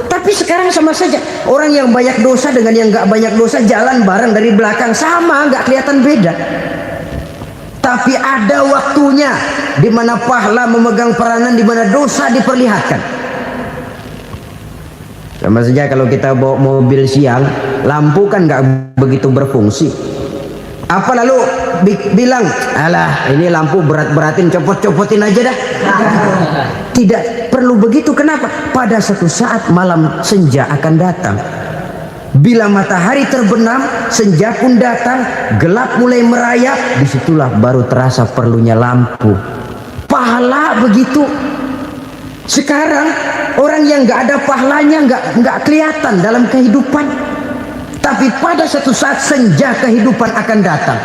Tapi sekarang sama saja, orang yang banyak dosa dengan yang nggak banyak dosa jalan bareng dari belakang, sama, nggak kelihatan beda. Tapi ada waktunya di mana pahala memegang peranan, di mana dosa diperlihatkan. Sama saja kalau kita bawa mobil siang, lampu kan nggak begitu berfungsi. Apa lalu bilang, alah ini lampu berat-beratin, copot-copotin aja dah. Tidak perlu begitu. Kenapa? Pada satu saat malam senja akan datang. Bila matahari terbenam, senja pun datang, gelap mulai merayap, disitulah baru terasa perlunya lampu. Pahala begitu. Sekarang orang yang nggak ada pahalanya nggak kelihatan dalam kehidupan. Tapi pada satu saat senja kehidupan akan datang.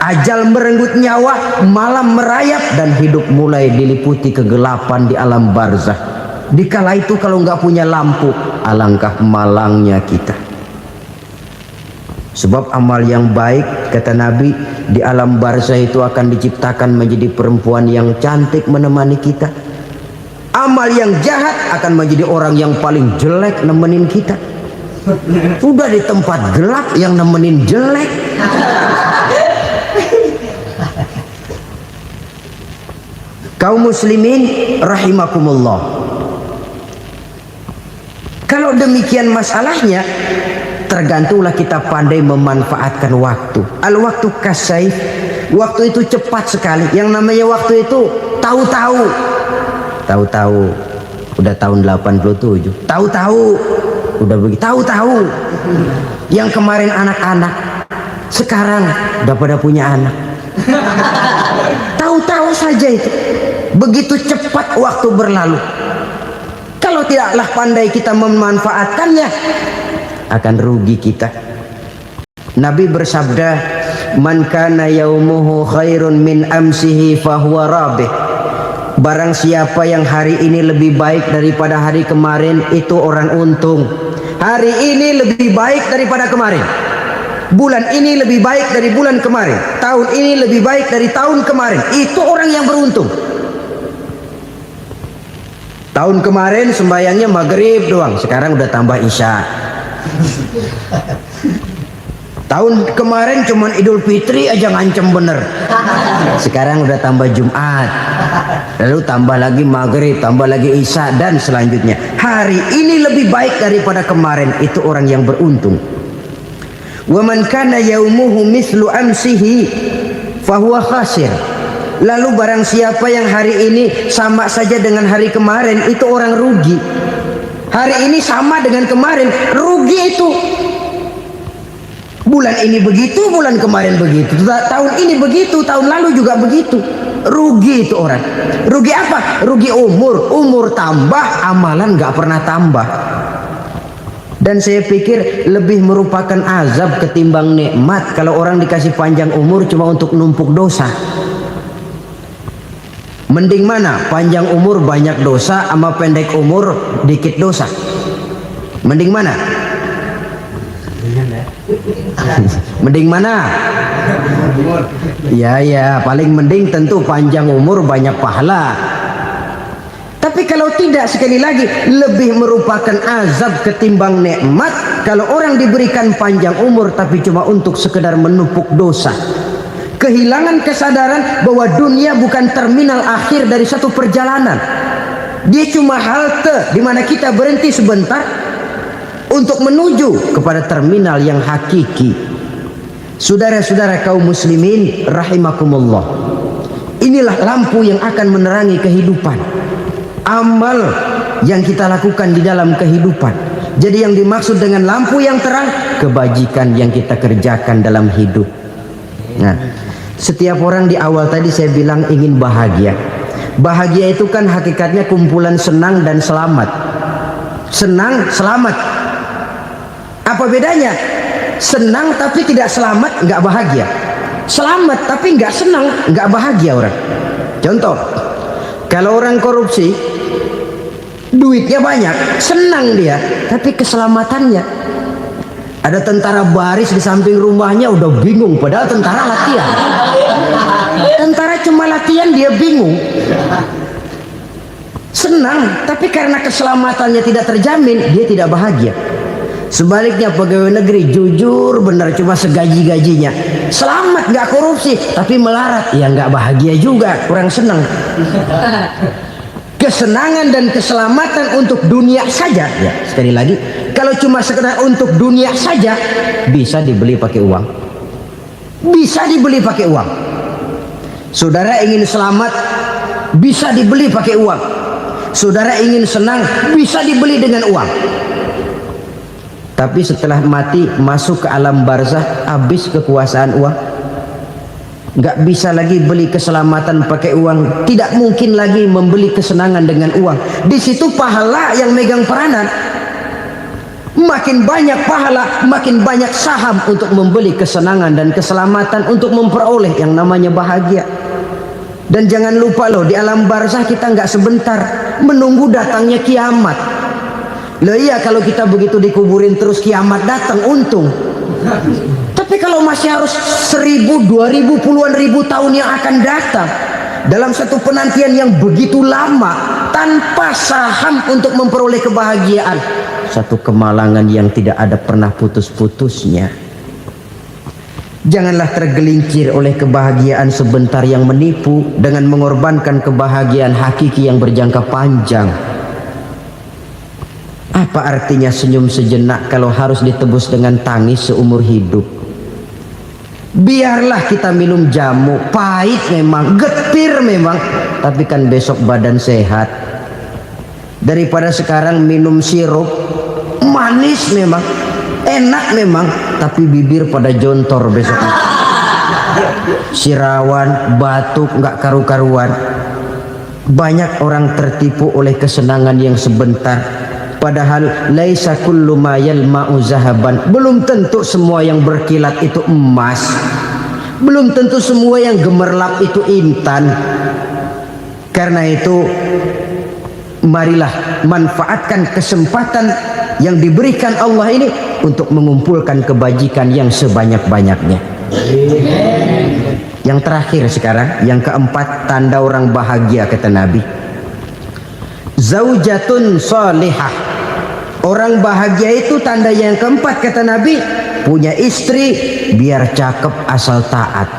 Ajal merenggut nyawa, malam merayap, dan hidup mulai diliputi kegelapan di alam barzah. Dikala itu kalau nggak punya lampu, alangkah malangnya kita. Sebab amal yang baik, kata Nabi, di alam barzah itu akan diciptakan menjadi perempuan yang cantik menemani kita. Amal yang jahat akan menjadi orang yang paling jelek nemenin kita. Udah di tempat gelap yang nemenin jelek. Kaum muslimin rahimakumullah. Kalau demikian masalahnya, tergantunglah kita pandai memanfaatkan waktu. Al-waktu kasayf, waktu itu cepat sekali. Yang namanya waktu itu tahu-tahu udah tahun 87, tahu-tahu udah begitu, tahu-tahu yang kemarin anak-anak sekarang udah pada punya anak. Tahu-tahu saja itu. Begitu cepat waktu berlalu. Kalau tidaklah pandai kita memanfaatkannya, akan rugi kita. Nabi bersabda, "Man kana yaumuhu khairun min amsihi fahuwa rabih." Barang siapa yang hari ini lebih baik daripada hari kemarin, itu orang untung. Hari ini lebih baik daripada kemarin. Bulan ini lebih baik dari bulan kemarin. Tahun ini lebih baik dari tahun kemarin. Itu orang yang beruntung. Tahun kemarin sembayangnya maghrib doang, sekarang udah tambah isya. Tahun kemarin cuman Idul Fitri aja ngancem bener, sekarang udah tambah Jumat, lalu tambah lagi maghrib, tambah lagi isya, dan selanjutnya. Hari ini lebih baik daripada kemarin, itu orang yang beruntung. Wa man kana yaumuhu mislu amsihi fahuwa khasir. Lalu barang siapa yang hari ini sama saja dengan hari kemarin, itu orang rugi. Hari ini sama dengan kemarin, rugi itu. Bulan ini begitu, bulan kemarin begitu, tahun ini begitu, tahun lalu juga begitu. Rugi itu orang. Rugi apa? Rugi umur. Umur tambah, amalan gak pernah tambah. Dan saya pikir lebih merupakan azab ketimbang nikmat kalau orang dikasih panjang umur cuma untuk numpuk dosa. Mending mana? Panjang umur banyak dosa sama pendek umur dikit dosa. Mending mana? Mending mana? Ya, paling mending tentu panjang umur banyak pahala. Tapi kalau tidak, sekali lagi, lebih merupakan azab ketimbang nikmat kalau orang diberikan panjang umur tapi cuma untuk sekedar menumpuk dosa. Kehilangan kesadaran bahwa dunia bukan terminal akhir dari satu perjalanan. Dia cuma halte di mana kita berhenti sebentar untuk menuju kepada terminal yang hakiki. Saudara-saudara kaum muslimin rahimakumullah. Inilah lampu yang akan menerangi kehidupan. Amal yang kita lakukan di dalam kehidupan. Jadi yang dimaksud dengan lampu yang terang, kebajikan yang kita kerjakan dalam hidup. Nah, setiap orang di awal tadi saya bilang ingin bahagia. Bahagia itu kan hakikatnya kumpulan senang dan selamat. Senang, selamat. Apa bedanya? Senang tapi tidak selamat, nggak bahagia. Selamat tapi nggak senang, nggak bahagia orang. Contoh, kalau orang korupsi, duitnya banyak, senang dia, tapi keselamatannya. Ada tentara baris di samping rumahnya udah bingung, padahal tentara latihan. Tentara cuma latihan, dia bingung. Senang, tapi karena keselamatannya tidak terjamin, dia tidak bahagia. Sebaliknya pegawai negeri jujur benar, cuma segaji-gajinya, selamat nggak korupsi, tapi melarat, ya nggak bahagia juga, kurang senang. Kesenangan dan keselamatan untuk dunia saja, ya sekali lagi, kalau cuma sekedar untuk dunia saja, bisa dibeli pakai uang. Bisa dibeli pakai uang. Saudara ingin selamat, bisa dibeli pakai uang. Saudara ingin senang, bisa dibeli dengan uang. Tapi setelah mati, masuk ke alam barzah, habis kekuasaan uang. Nggak bisa lagi beli keselamatan pakai uang. Tidak mungkin lagi membeli kesenangan dengan uang. Di situ pahala yang megang peranan. Makin banyak pahala, makin banyak saham untuk membeli kesenangan dan keselamatan, untuk memperoleh yang namanya bahagia. Dan jangan lupa loh, di alam barzah kita nggak sebentar, menunggu datangnya kiamat. Loh iya, kalau kita begitu dikuburin terus kiamat datang, untung. Tapi kalau masih harus 1000, 2000, puluhan ribu tahun yang akan datang, dalam satu penantian yang begitu lama, tanpa saham untuk memperoleh kebahagiaan, satu kemalangan yang tidak ada pernah putus-putusnya. Janganlah tergelincir oleh kebahagiaan sebentar yang menipu dengan mengorbankan kebahagiaan hakiki yang berjangka panjang. Apa artinya senyum sejenak kalau harus ditebus dengan tangis seumur hidup? Biarlah kita minum jamu, pahit memang, getir memang, tapi kan besok badan sehat. Daripada sekarang minum sirup, manis memang, enak memang, tapi bibir pada jontor besok. Sirawan, batuk, nggak karu-karuan. Banyak orang tertipu oleh kesenangan yang sebentar, padahal laisa kullu ma yalma'u zahaban. Belum tentu semua yang berkilat itu emas, belum tentu semua yang gemerlap itu intan. Karena itu, marilah manfaatkan kesempatan yang diberikan Allah ini untuk mengumpulkan kebajikan yang sebanyak-banyaknya. Yang terakhir sekarang, yang keempat, tanda orang bahagia kata Nabi. Zaujatun salihah. Orang bahagia itu tanda yang keempat kata Nabi, punya istri biar cakep asal taat.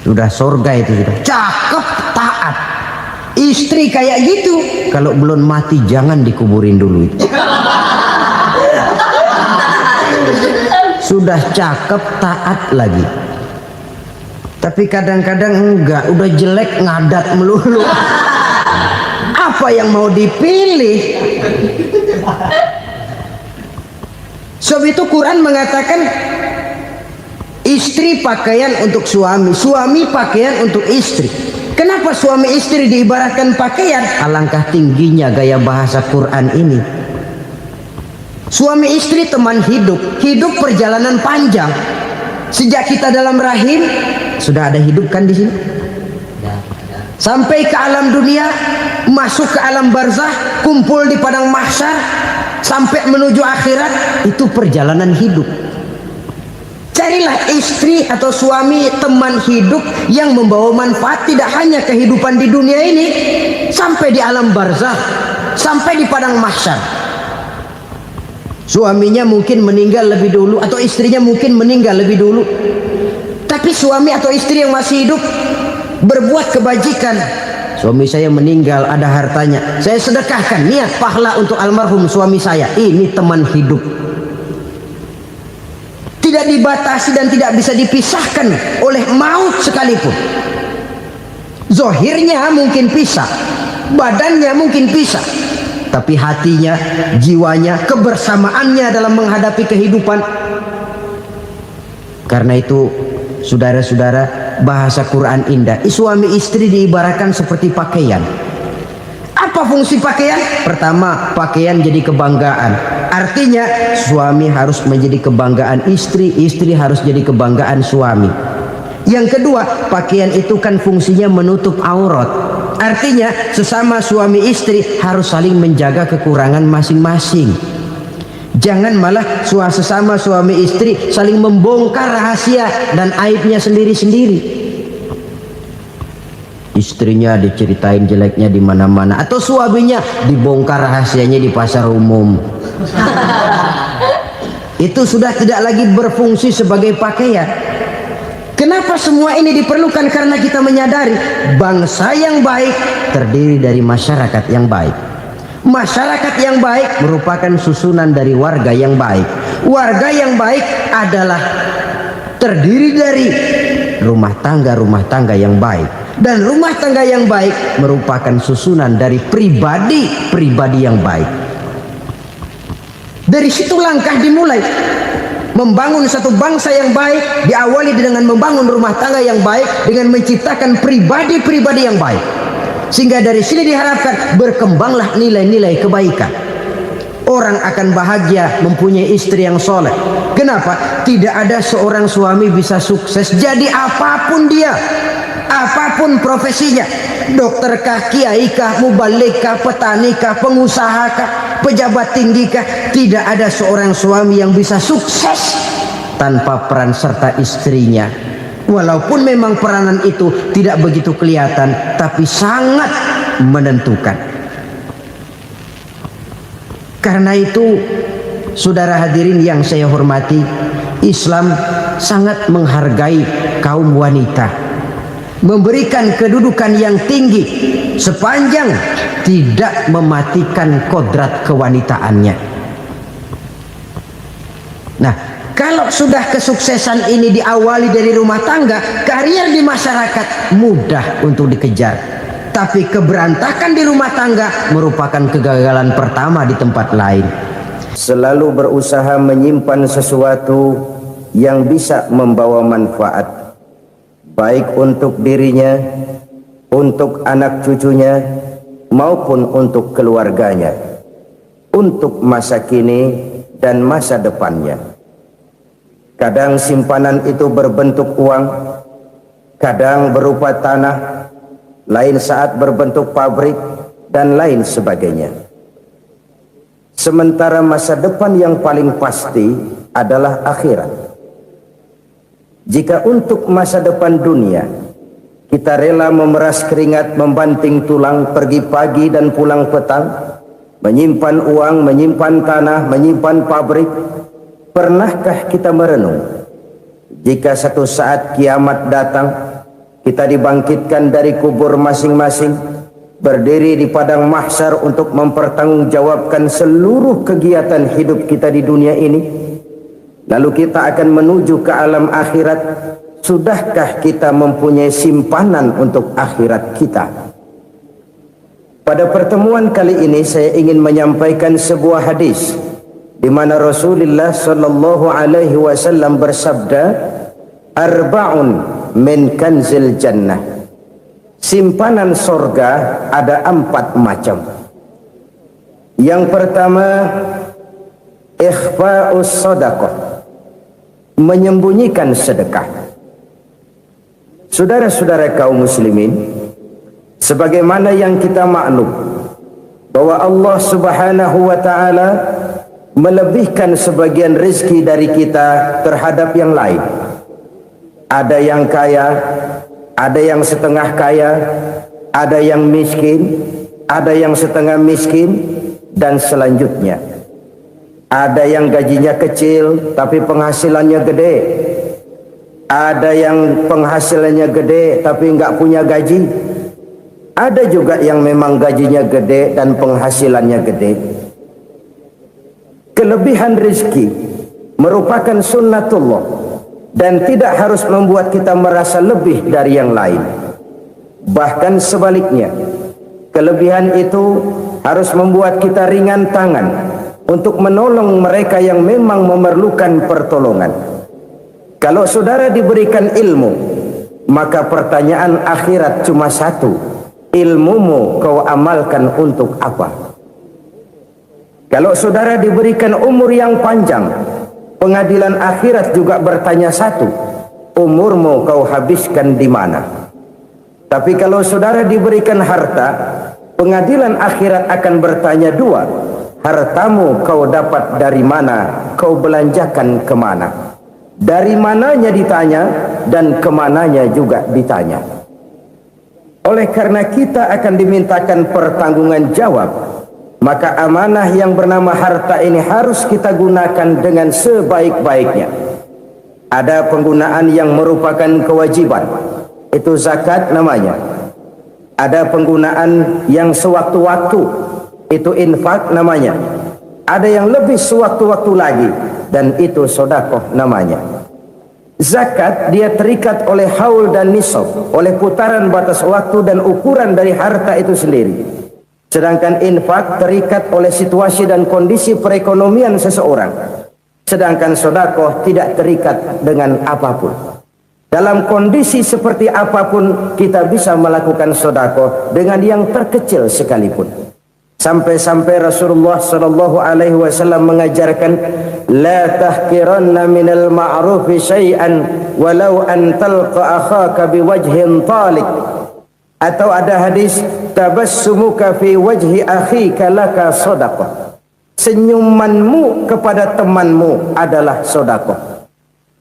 Sudah surga itu sudah. Cakep taat. Istri kayak gitu, kalau belum mati jangan dikuburin dulu itu. Sudah cakep taat lagi. Tapi kadang-kadang enggak, udah jelek ngadat melulu. Apa yang mau dipilih? Sebab itu Quran mengatakan istri pakaian untuk suami, suami pakaian untuk istri. Kenapa suami istri diibaratkan pakaian? Alangkah tingginya gaya bahasa Quran ini. Suami istri teman hidup, hidup perjalanan panjang. Sejak kita dalam rahim sudah ada hidup kan di sini. Sampai ke alam dunia, masuk ke alam barzah, kumpul di padang mahsyar, sampai menuju akhirat, itu perjalanan hidup. Carilah istri atau suami teman hidup yang membawa manfaat tidak hanya kehidupan di dunia ini, sampai di alam barzah, sampai di padang mahsyar. Suaminya mungkin meninggal lebih dulu, atau istrinya mungkin meninggal lebih dulu, tapi suami atau istri yang masih hidup berbuat kebajikan. Suami saya meninggal, ada hartanya, saya sedekahkan, niat pahala untuk almarhum suami saya. Ini teman hidup, tidak dibatasi dan tidak bisa dipisahkan oleh maut sekalipun. Zohirnya mungkin pisah, badannya mungkin pisah, tapi hatinya, jiwanya, kebersamaannya dalam menghadapi kehidupan. Karena itu, saudara-saudara, bahasa Quran indah. Suami istri diibaratkan seperti pakaian. Apa fungsi pakaian? Pertama, pakaian jadi kebanggaan. Artinya suami harus menjadi kebanggaan istri, istri harus jadi kebanggaan suami. Yang kedua, pakaian itu kan fungsinya menutup aurat. Artinya sesama suami istri harus saling menjaga kekurangan masing-masing. Jangan malah sesama suami istri saling membongkar rahasia dan aibnya sendiri-sendiri. Istrinya diceritain jeleknya di mana-mana, atau suaminya dibongkar rahasianya di pasar umum. Itu sudah tidak lagi berfungsi sebagai pakaian. Kenapa semua ini diperlukan? Karena kita menyadari bangsa yang baik terdiri dari masyarakat yang baik. Masyarakat yang baik merupakan susunan dari warga yang baik. Warga yang baik adalah terdiri dari rumah tangga yang baik. Dan rumah tangga yang baik merupakan susunan dari pribadi yang baik. Dari situ langkah dimulai. Membangun satu bangsa yang baik diawali dengan membangun rumah tangga yang baik, dengan menciptakan pribadi-pribadi yang baik. Sehingga dari sini diharapkan berkembanglah nilai-nilai kebaikan. Orang akan bahagia mempunyai istri yang soleh. Kenapa? Tidak ada seorang suami bisa sukses jadi apapun dia, apapun profesinya, dokterkah, kiaikah, mubalikkah, petanikah, pengusahakah, pejabat tinggikah, tidak ada seorang suami yang bisa sukses tanpa peran serta istrinya. Walaupun memang peranan itu tidak begitu kelihatan, tapi sangat menentukan. Karena itu, saudara hadirin yang saya hormati, Islam sangat menghargai kaum wanita, memberikan kedudukan yang tinggi sepanjang tidak mematikan kodrat kewanitaannya. Nah, kalau sudah kesuksesan ini diawali dari rumah tangga, karier di masyarakat mudah untuk dikejar. Tapi keberantakan di rumah tangga merupakan kegagalan pertama di tempat lain. Selalu berusaha menyimpan sesuatu yang bisa membawa manfaat, baik untuk dirinya, untuk anak cucunya, maupun untuk keluarganya, untuk masa kini dan masa depannya. Kadang simpanan itu berbentuk uang, kadang berupa tanah, lain saat berbentuk pabrik, dan lain sebagainya. Sementara masa depan yang paling pasti adalah akhirat. Jika untuk masa depan dunia kita rela memeras keringat, membanting tulang, pergi pagi dan pulang petang, menyimpan uang, menyimpan tanah, menyimpan pabrik, pernahkah kita merenung jika satu saat kiamat datang, kita dibangkitkan dari kubur masing-masing, berdiri di padang mahsyar untuk mempertanggungjawabkan seluruh kegiatan hidup kita di dunia ini. Lalu kita akan menuju ke alam akhirat. Sudahkah kita mempunyai simpanan untuk akhirat kita? Pada pertemuan kali ini saya ingin menyampaikan sebuah hadis di mana Rasulullah sallallahu alaihi wasallam bersabda, "Arba'un min kanzil jannah." Simpanan sorga ada 4 macam. Yang pertama, ikhfa'us sadaqah, menyembunyikan sedekah. Saudara-saudara kaum muslimin, sebagaimana yang kita maklum bahwa Allah Subhanahu wa taala melebihkan sebagian rezeki dari kita terhadap yang lain. Ada yang kaya, ada yang setengah kaya, ada yang miskin, ada yang setengah miskin, dan selanjutnya. Ada yang gajinya kecil tapi penghasilannya gede. Ada yang penghasilannya gede tapi nggak punya gaji. Ada juga yang memang gajinya gede dan penghasilannya gede. Kelebihan rezeki merupakan sunnatullah dan tidak harus membuat kita merasa lebih dari yang lain. Bahkan sebaliknya, kelebihan itu harus membuat kita ringan tangan untuk menolong mereka yang memang memerlukan pertolongan. Kalau saudara diberikan ilmu, maka pertanyaan akhirat cuma satu: ilmumu kau amalkan untuk apa? Kalau saudara diberikan umur yang panjang, pengadilan akhirat juga bertanya satu: umurmu kau habiskan di mana? Tapi kalau saudara diberikan harta, pengadilan akhirat akan bertanya dua: hartamu kau dapat dari mana? Kau belanjakan kemana? Dari mananya ditanya, dan kemananya juga ditanya. Oleh karena kita akan dimintakan pertanggungan jawab, maka amanah yang bernama harta ini harus kita gunakan dengan sebaik-baiknya. Ada penggunaan yang merupakan kewajiban, itu zakat namanya. Ada penggunaan yang sewaktu-waktu, itu infak namanya. Ada yang lebih sewaktu-waktu lagi, dan itu sedekah namanya. Zakat dia terikat oleh haul dan nisab, oleh putaran batas waktu dan ukuran dari harta itu sendiri. Sedangkan infak terikat oleh situasi dan kondisi perekonomian seseorang. Sedangkan sedekah tidak terikat dengan apapun. Dalam kondisi seperti apapun kita bisa melakukan sedekah dengan yang terkecil sekalipun. Sampai-sampai Rasulullah sallallahu alaihi wasallam mengajarkan, la tahqiranna minal ma'rufi syai'an walau an talqa akhaka biwajhin talik. Atau ada hadis, tabassumuka fi wajhi akhika laka shadaqah. Senyumanmu kepada temanmu adalah sedekah.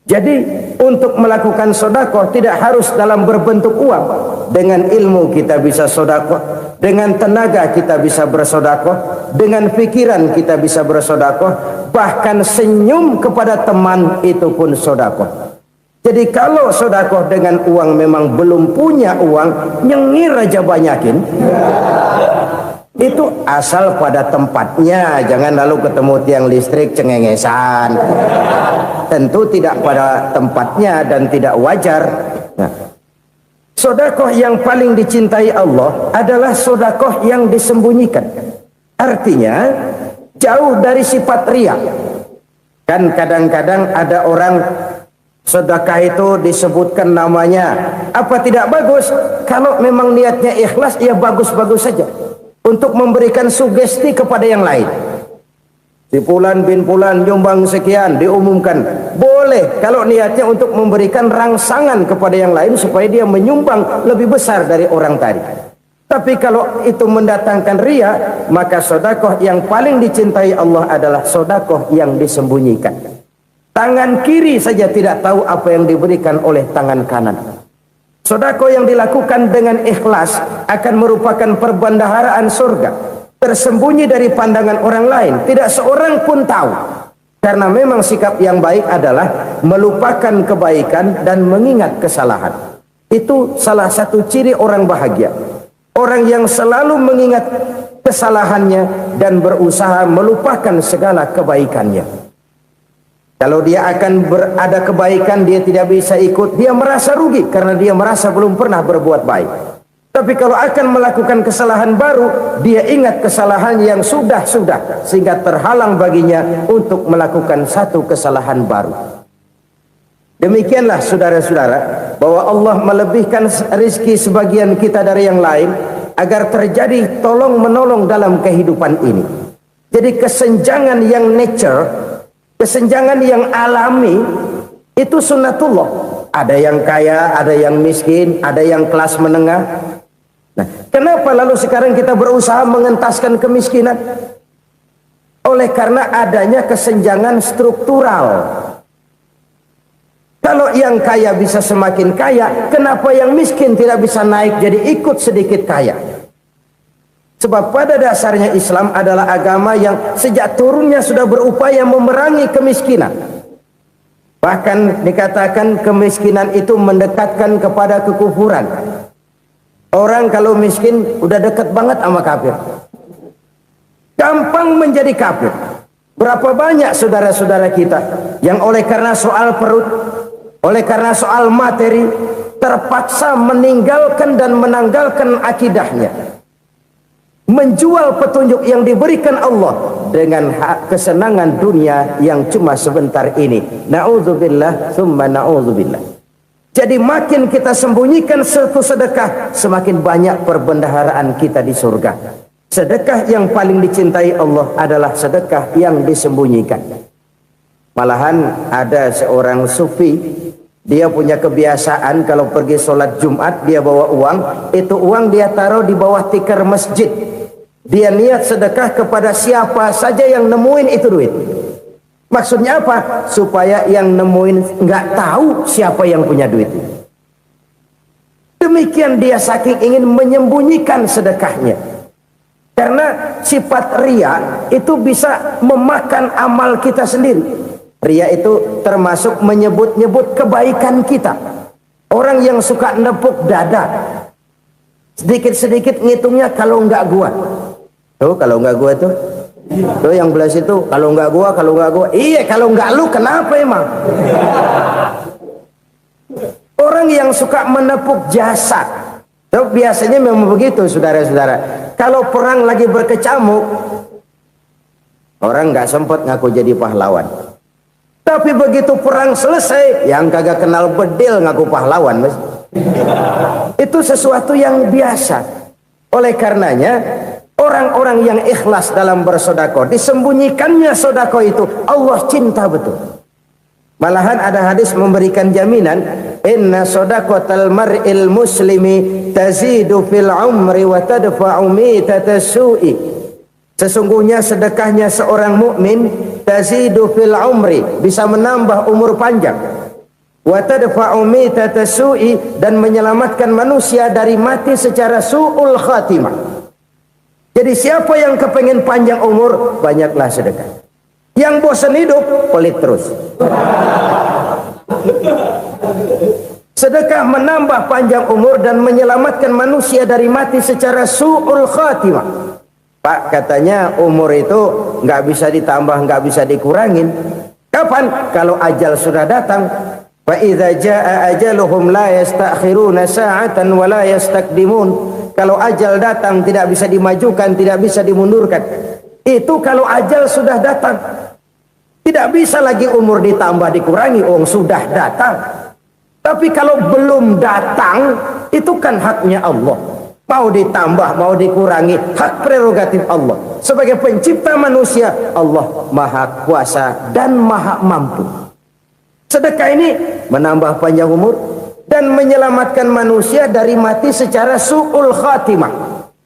Jadi untuk melakukan sedekah tidak harus dalam berbentuk uang. Dengan ilmu kita bisa sedekah, dengan tenaga kita bisa bersedekah, dengan pikiran kita bisa bersedekah, bahkan senyum kepada teman itu pun sedekah. Jadi kalau sedekah dengan uang memang belum punya uang, nyengir aja banyakin. Itu asal pada tempatnya, jangan lalu ketemu tiang listrik cengengesan. Tentu tidak pada tempatnya dan tidak wajar. Nah, sedekah yang paling dicintai Allah adalah sedekah yang disembunyikan. Artinya jauh dari sifat riya. Kan kadang-kadang ada orang sedekah itu disebutkan namanya, apa tidak bagus? Kalau memang niatnya ikhlas, ya bagus-bagus saja. Untuk memberikan sugesti kepada yang lain. Si Fulan bin Fulan nyumbang sekian, diumumkan. Boleh kalau niatnya untuk memberikan rangsangan kepada yang lain supaya dia menyumbang lebih besar dari orang tadi. Tapi kalau itu mendatangkan riya, maka sedekah yang paling dicintai Allah adalah sedekah yang disembunyikan. Tangan kiri saja tidak tahu apa yang diberikan oleh tangan kanan. Sedekah yang dilakukan dengan ikhlas akan merupakan perbendaharaan surga, tersembunyi dari pandangan orang lain, tidak seorang pun tahu. Karena memang sikap yang baik adalah melupakan kebaikan dan mengingat kesalahan. Itu salah satu ciri orang bahagia. Orang yang selalu mengingat kesalahannya dan berusaha melupakan segala kebaikannya. Kalau dia akan berada kebaikan, dia tidak bisa ikut, dia merasa rugi karena dia merasa belum pernah berbuat baik. Tapi kalau akan melakukan kesalahan baru, dia ingat kesalahan yang sudah-sudah, sehingga terhalang baginya untuk melakukan satu kesalahan baru. Demikianlah saudara-saudara, bahwa Allah melebihkan rizki sebagian kita dari yang lain, agar terjadi tolong-menolong dalam kehidupan ini. Jadi kesenjangan yang nature, kesenjangan yang alami, itu sunnatullah. Ada yang kaya, ada yang miskin, ada yang kelas menengah. Nah, kenapa lalu sekarang kita berusaha mengentaskan kemiskinan? Oleh karena adanya kesenjangan struktural. Kalau yang kaya bisa semakin kaya, kenapa yang miskin tidak bisa naik jadi ikut sedikit kaya? Sebab pada dasarnya Islam adalah agama yang sejak turunnya sudah berupaya memerangi kemiskinan. Bahkan dikatakan kemiskinan itu mendekatkan kepada kekufuran. Orang kalau miskin udah dekat banget sama kafir. Gampang menjadi kafir. Berapa banyak saudara-saudara kita yang oleh karena soal perut, oleh karena soal materi, terpaksa meninggalkan dan menanggalkan akidahnya. Menjual petunjuk yang diberikan Allah dengan kesenangan dunia yang cuma sebentar ini. Na'udzubillah thumma na'udzubillah. Jadi makin kita sembunyikan satu sedekah, semakin banyak perbendaharaan kita di surga. Sedekah yang paling dicintai Allah adalah sedekah yang disembunyikan. Malahan ada seorang sufi, dia punya kebiasaan kalau pergi sholat Jumat dia bawa uang, itu uang dia taruh di bawah tikar masjid. Dia niat sedekah kepada siapa saja yang nemuin itu duit. Maksudnya apa? Supaya yang nemuin nggak tahu siapa yang punya duit. Demikian dia saking ingin menyembunyikan sedekahnya. Karena sifat riya itu bisa memakan amal kita sendiri. Riya itu termasuk menyebut-nyebut kebaikan kita. Orang yang suka nepuk dada, sedikit-sedikit ngitungnya kalau nggak gua. Tuh kalau nggak gua tuh yang belas itu kalau nggak gua, iya kalau nggak lu kenapa emang? Orang yang suka menepuk jasad, tuh biasanya memang begitu saudara-saudara. Kalau perang lagi berkecamuk, orang nggak sempat ngaku jadi pahlawan. Tapi begitu perang selesai, yang kagak kenal bedil ngaku pahlawan, mas. Itu sesuatu yang biasa. Oleh karenanya Orang-orang yang ikhlas dalam bersedekah, disembunyikannya sedekah itu Allah cinta betul. Malahan ada hadis memberikan jaminan, inna shadaqatal mar'il muslimi tazidu fil umri wa tadfa'u mitatas su'i. Sesungguhnya sedekahnya seorang mukmin tazidu fil umri, bisa menambah umur panjang, wa tadfa'u mitatas su'i, dan menyelamatkan manusia dari mati secara su'ul khatimah. Jadi siapa yang kepengen panjang umur, banyaklah sedekah. Yang bosan hidup, pelit terus. Sedekah menambah panjang umur dan menyelamatkan manusia dari mati secara su'ul khatimah. Pak, katanya umur itu nggak bisa ditambah, nggak bisa dikurangin. Kapan? Kalau ajal sudah datang. Fa idza jaa ajaluhum la yastakhiruna sa'atan wa la yastaqdimun. Kalau ajal datang tidak bisa dimajukan, tidak bisa dimundurkan. Itu kalau ajal sudah datang. Tidak bisa lagi umur ditambah dikurangi, sudah datang. Tapi kalau belum datang, itu kan haknya Allah. Mau ditambah, mau dikurangi, hak prerogatif Allah. Sebagai pencipta manusia, Allah Maha Kuasa dan Maha Mampu. Sedekah ini menambah panjang umur dan menyelamatkan manusia dari mati secara su'ul khatimah.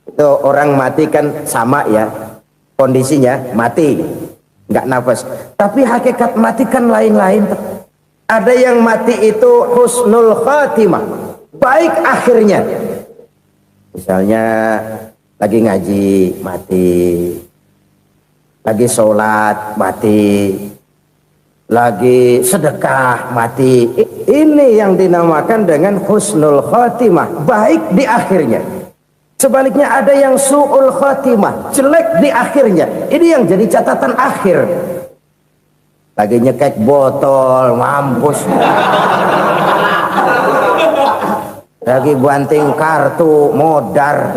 Itu orang mati kan sama ya, kondisinya mati, nggak nafas. Tapi hakikat mati kan lain-lain. Ada yang mati itu husnul khatimah, baik akhirnya. Misalnya lagi ngaji mati, lagi sholat mati, lagi sedekah mati. Ini yang dinamakan dengan husnul khatimah, baik di akhirnya. Sebaliknya ada yang su'ul khatimah, jelek di akhirnya. Ini yang jadi catatan akhir. Lagi nyekek botol, mampus. Lagi banting kartu, modar.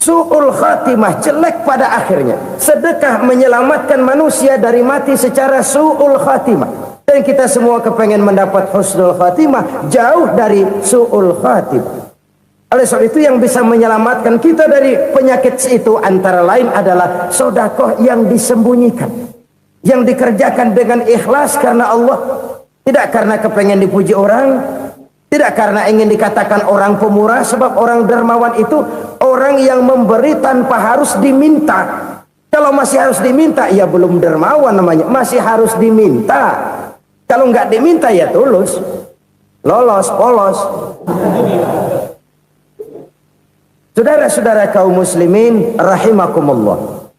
Su'ul khatimah, jelek pada akhirnya. Sedekah menyelamatkan manusia dari mati secara su'ul khatimah. Dan kita semua kepengen mendapat husnul khatimah, jauh dari su'ul khatimah. Oleh sebab itu yang bisa menyelamatkan kita dari penyakit itu antara lain adalah sedekah yang disembunyikan, yang dikerjakan dengan ikhlas karena Allah, tidak karena kepengen dipuji orang, tidak karena ingin dikatakan orang pemurah. Sebab orang dermawan itu orang yang memberi tanpa harus diminta. Kalau masih harus diminta, ya belum dermawan namanya, masih harus diminta. Kalau nggak diminta ya tulus, lolos, polos. Saudara-saudara kaum muslimin rahimakumullah,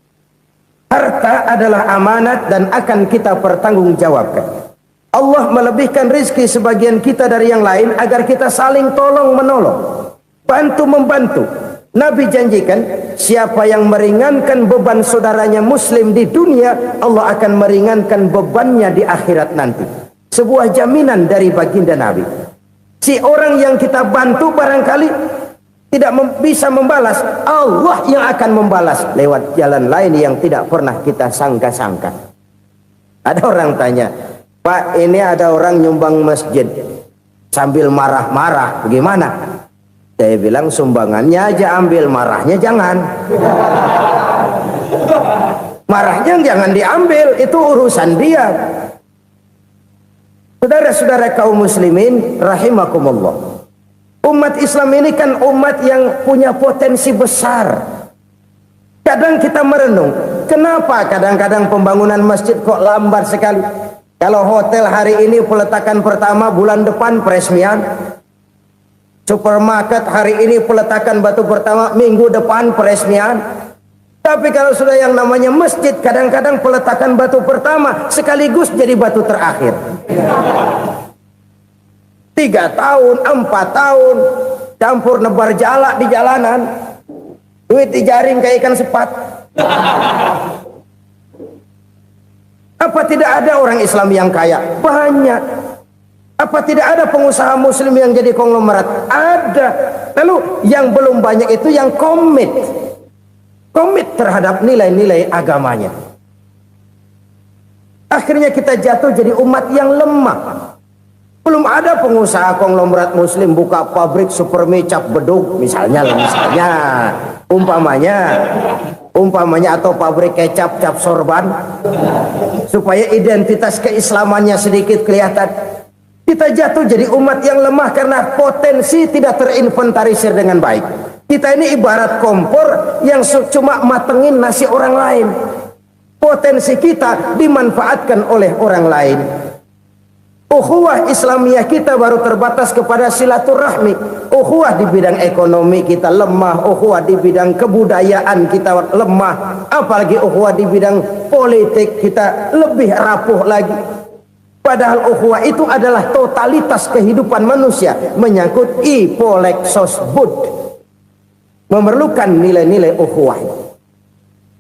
harta adalah amanat dan akan kita pertanggungjawabkan. Allah melebihkan rizki sebagian kita dari yang lain agar kita saling tolong menolong, bantu membantu. Nabi janjikan, siapa yang meringankan beban saudaranya muslim di dunia, Allah akan meringankan bebannya di akhirat nanti. Sebuah jaminan dari baginda Nabi. Si orang yang kita bantu barangkali tidak bisa membalas, Allah yang akan membalas lewat jalan lain yang tidak pernah kita sangka-sangka. Ada orang tanya, Pak, ini ada orang nyumbang masjid sambil marah-marah, bagaimana? Saya bilang, sumbangannya aja ambil, marahnya jangan. Marahnya jangan diambil, itu urusan dia. Saudara-saudara kaum muslimin rahimakumullah, umat Islam ini kan umat yang punya potensi besar. Kadang kita merenung, kenapa kadang-kadang pembangunan masjid kok lambat sekali? Kalau hotel hari ini peletakan pertama, bulan depan peresmian. Supermarket hari ini peletakan batu pertama, minggu depan peresmian. Tapi kalau sudah yang namanya masjid, kadang-kadang peletakan batu pertama sekaligus jadi batu terakhir. 3 tahun, 4 tahun, campur nebar jalak di jalanan, duit dijaring kayak ikan sepat. Apa tidak ada orang Islam yang kaya? Banyak. Apa tidak ada pengusaha muslim yang jadi konglomerat? Ada. Lalu yang belum banyak itu yang komit terhadap nilai-nilai agamanya. Akhirnya kita jatuh jadi umat yang lemah, Belum ada pengusaha konglomerat muslim buka pabrik supermi cap beduk misalnya umpamanya atau pabrik kecap cap sorban supaya identitas keislamannya sedikit kelihatan. Kita jatuh jadi umat yang lemah karena potensi tidak terinventarisir dengan baik. Kita ini ibarat kompor yang cuma matengin nasi orang lain. Potensi kita dimanfaatkan oleh orang lain. Ukhuwah Islamiyah kita baru terbatas kepada silaturahmi. Ukhuwah di bidang ekonomi kita lemah, ukhuwah di bidang kebudayaan kita lemah, apalagi ukhuwah di bidang politik kita lebih rapuh lagi. Padahal ukhuwah itu adalah totalitas kehidupan manusia, menyangkut ipolek sosbud, memerlukan nilai-nilai ukhuwah.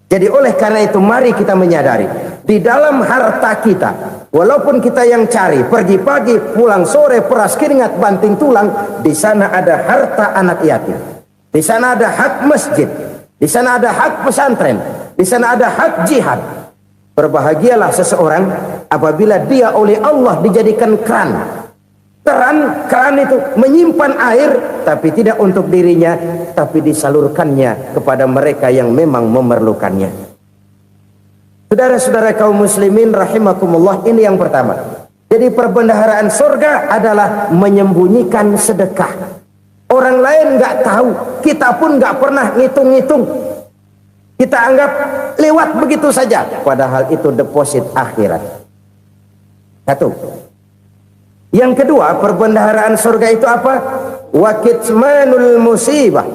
Jadi oleh karena itu mari kita menyadari di dalam harta kita, walaupun kita yang cari pergi pagi pulang sore peras keringat banting tulang, di sana ada harta anak yatim, di sana ada hak masjid, di sana ada hak pesantren, di sana ada hak jihad. Berbahagialah seseorang apabila dia oleh Allah dijadikan keran. Keran itu menyimpan air tapi tidak untuk dirinya, tapi disalurkannya kepada mereka yang memang memerlukannya. Saudara-saudara kaum muslimin rahimakumullah, ini yang pertama. Jadi perbendaharaan surga adalah menyembunyikan sedekah. Orang lain nggak tahu, kita pun nggak pernah ngitung-ngitung. Kita anggap lewat begitu saja, padahal itu deposit akhirat. Satu. Yang kedua, perbendaharaan surga itu apa? Wa kitmanul musibah,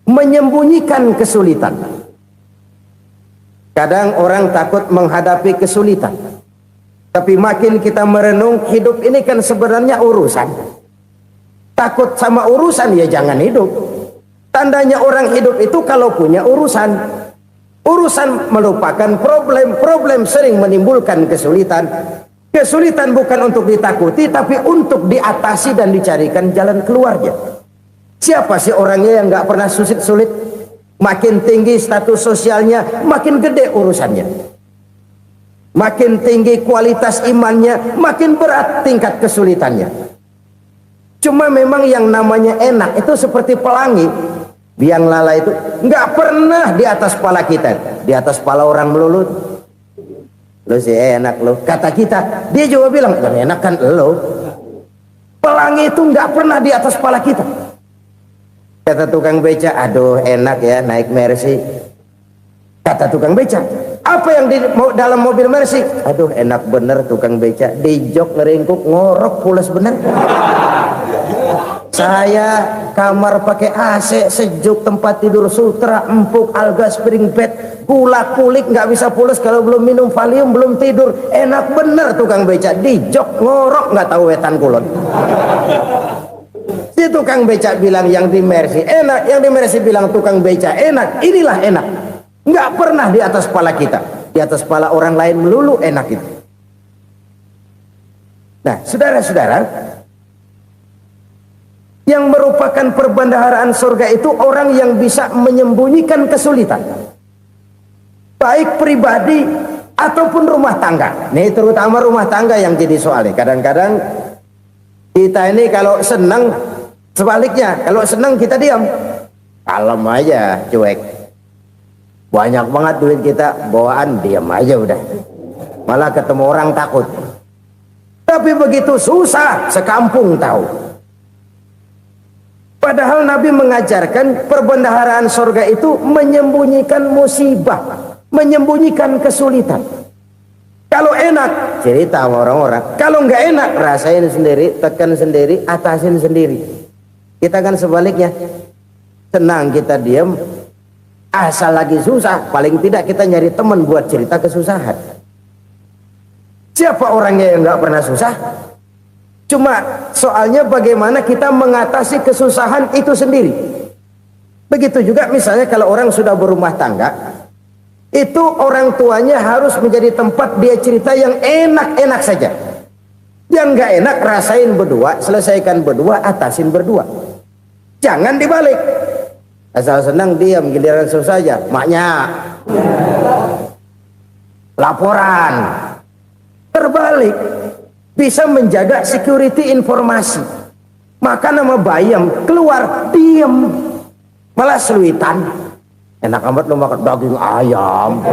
menyembunyikan kesulitan. Kadang orang takut menghadapi kesulitan, tapi makin kita merenung, hidup ini kan sebenarnya urusan. Takut sama urusan ya jangan hidup. Tandanya orang hidup itu kalau punya urusan. Urusan melupakan problem, problem sering menimbulkan kesulitan. Kesulitan bukan untuk ditakuti, tapi untuk diatasi dan dicarikan jalan keluarnya. Siapa sih orangnya yang nggak pernah sulit-sulit? Makin tinggi status sosialnya, makin gede urusannya. Makin tinggi kualitas imannya, makin berat tingkat kesulitannya. Cuma memang yang namanya enak itu seperti pelangi. Biang lala itu nggak pernah di atas kepala kita, di atas kepala orang melulu. Lu sih enak lu, kata kita. Dia juga bilang yang enak kan lu. Pelangi itu nggak pernah di atas kepala kita. Kata tukang beca, aduh enak ya naik Mercy. Kata tukang beca, apa yang di dalam mobil Mercy? Aduh enak bener tukang beca, di jok ngeringkuk ngorok pulas bener. Saya kamar pakai AC sejuk, tempat tidur sutra empuk, alga spring bed, gula kulik nggak bisa pulas kalau belum minum Valium, belum tidur. Enak bener tukang beca, di jok ngorok nggak tahu wetan kulon. Si tukang beca bilang yang di Mercy enak, yang di Mercy bilang tukang beca enak. Inilah enak, nggak pernah di atas kepala kita, di atas kepala orang lain melulu enak itu. Nah saudara-saudara, yang merupakan perbendaharaan surga itu orang yang bisa menyembunyikan kesulitan, baik pribadi ataupun rumah tangga. Nih terutama rumah tangga yang jadi soalnya. Kadang-kadang kita ini kalau senang, sebaliknya kalau senang kita diam, kalem aja, cuek. Banyak banget duit kita bawaan, diam aja udah. Malah ketemu orang takut. Tapi begitu susah, sekampung tahu. Padahal Nabi mengajarkan perbendaharaan surga itu menyembunyikan musibah, menyembunyikan kesulitan. Kalau enak, cerita sama orang-orang. Kalau nggak enak, rasain sendiri, tekan sendiri, atasin sendiri. Kita kan sebaliknya, senang kita diam, asal lagi susah, paling tidak kita nyari teman buat cerita kesusahan. Siapa orangnya yang nggak pernah susah? Cuma soalnya bagaimana kita mengatasi kesusahan itu sendiri. Begitu juga misalnya kalau orang sudah berumah tangga, itu orang tuanya harus menjadi tempat dia cerita yang enak-enak saja. Yang nggak enak rasain berdua, selesaikan berdua, atasin berdua. Jangan dibalik. Asal senang diam, giliran susah saja. Maknya laporan. Terbalik. bisa menjaga security informasi. Maka nama bayam keluar diem, malah seluitan. Enak amat lo makan daging ayam.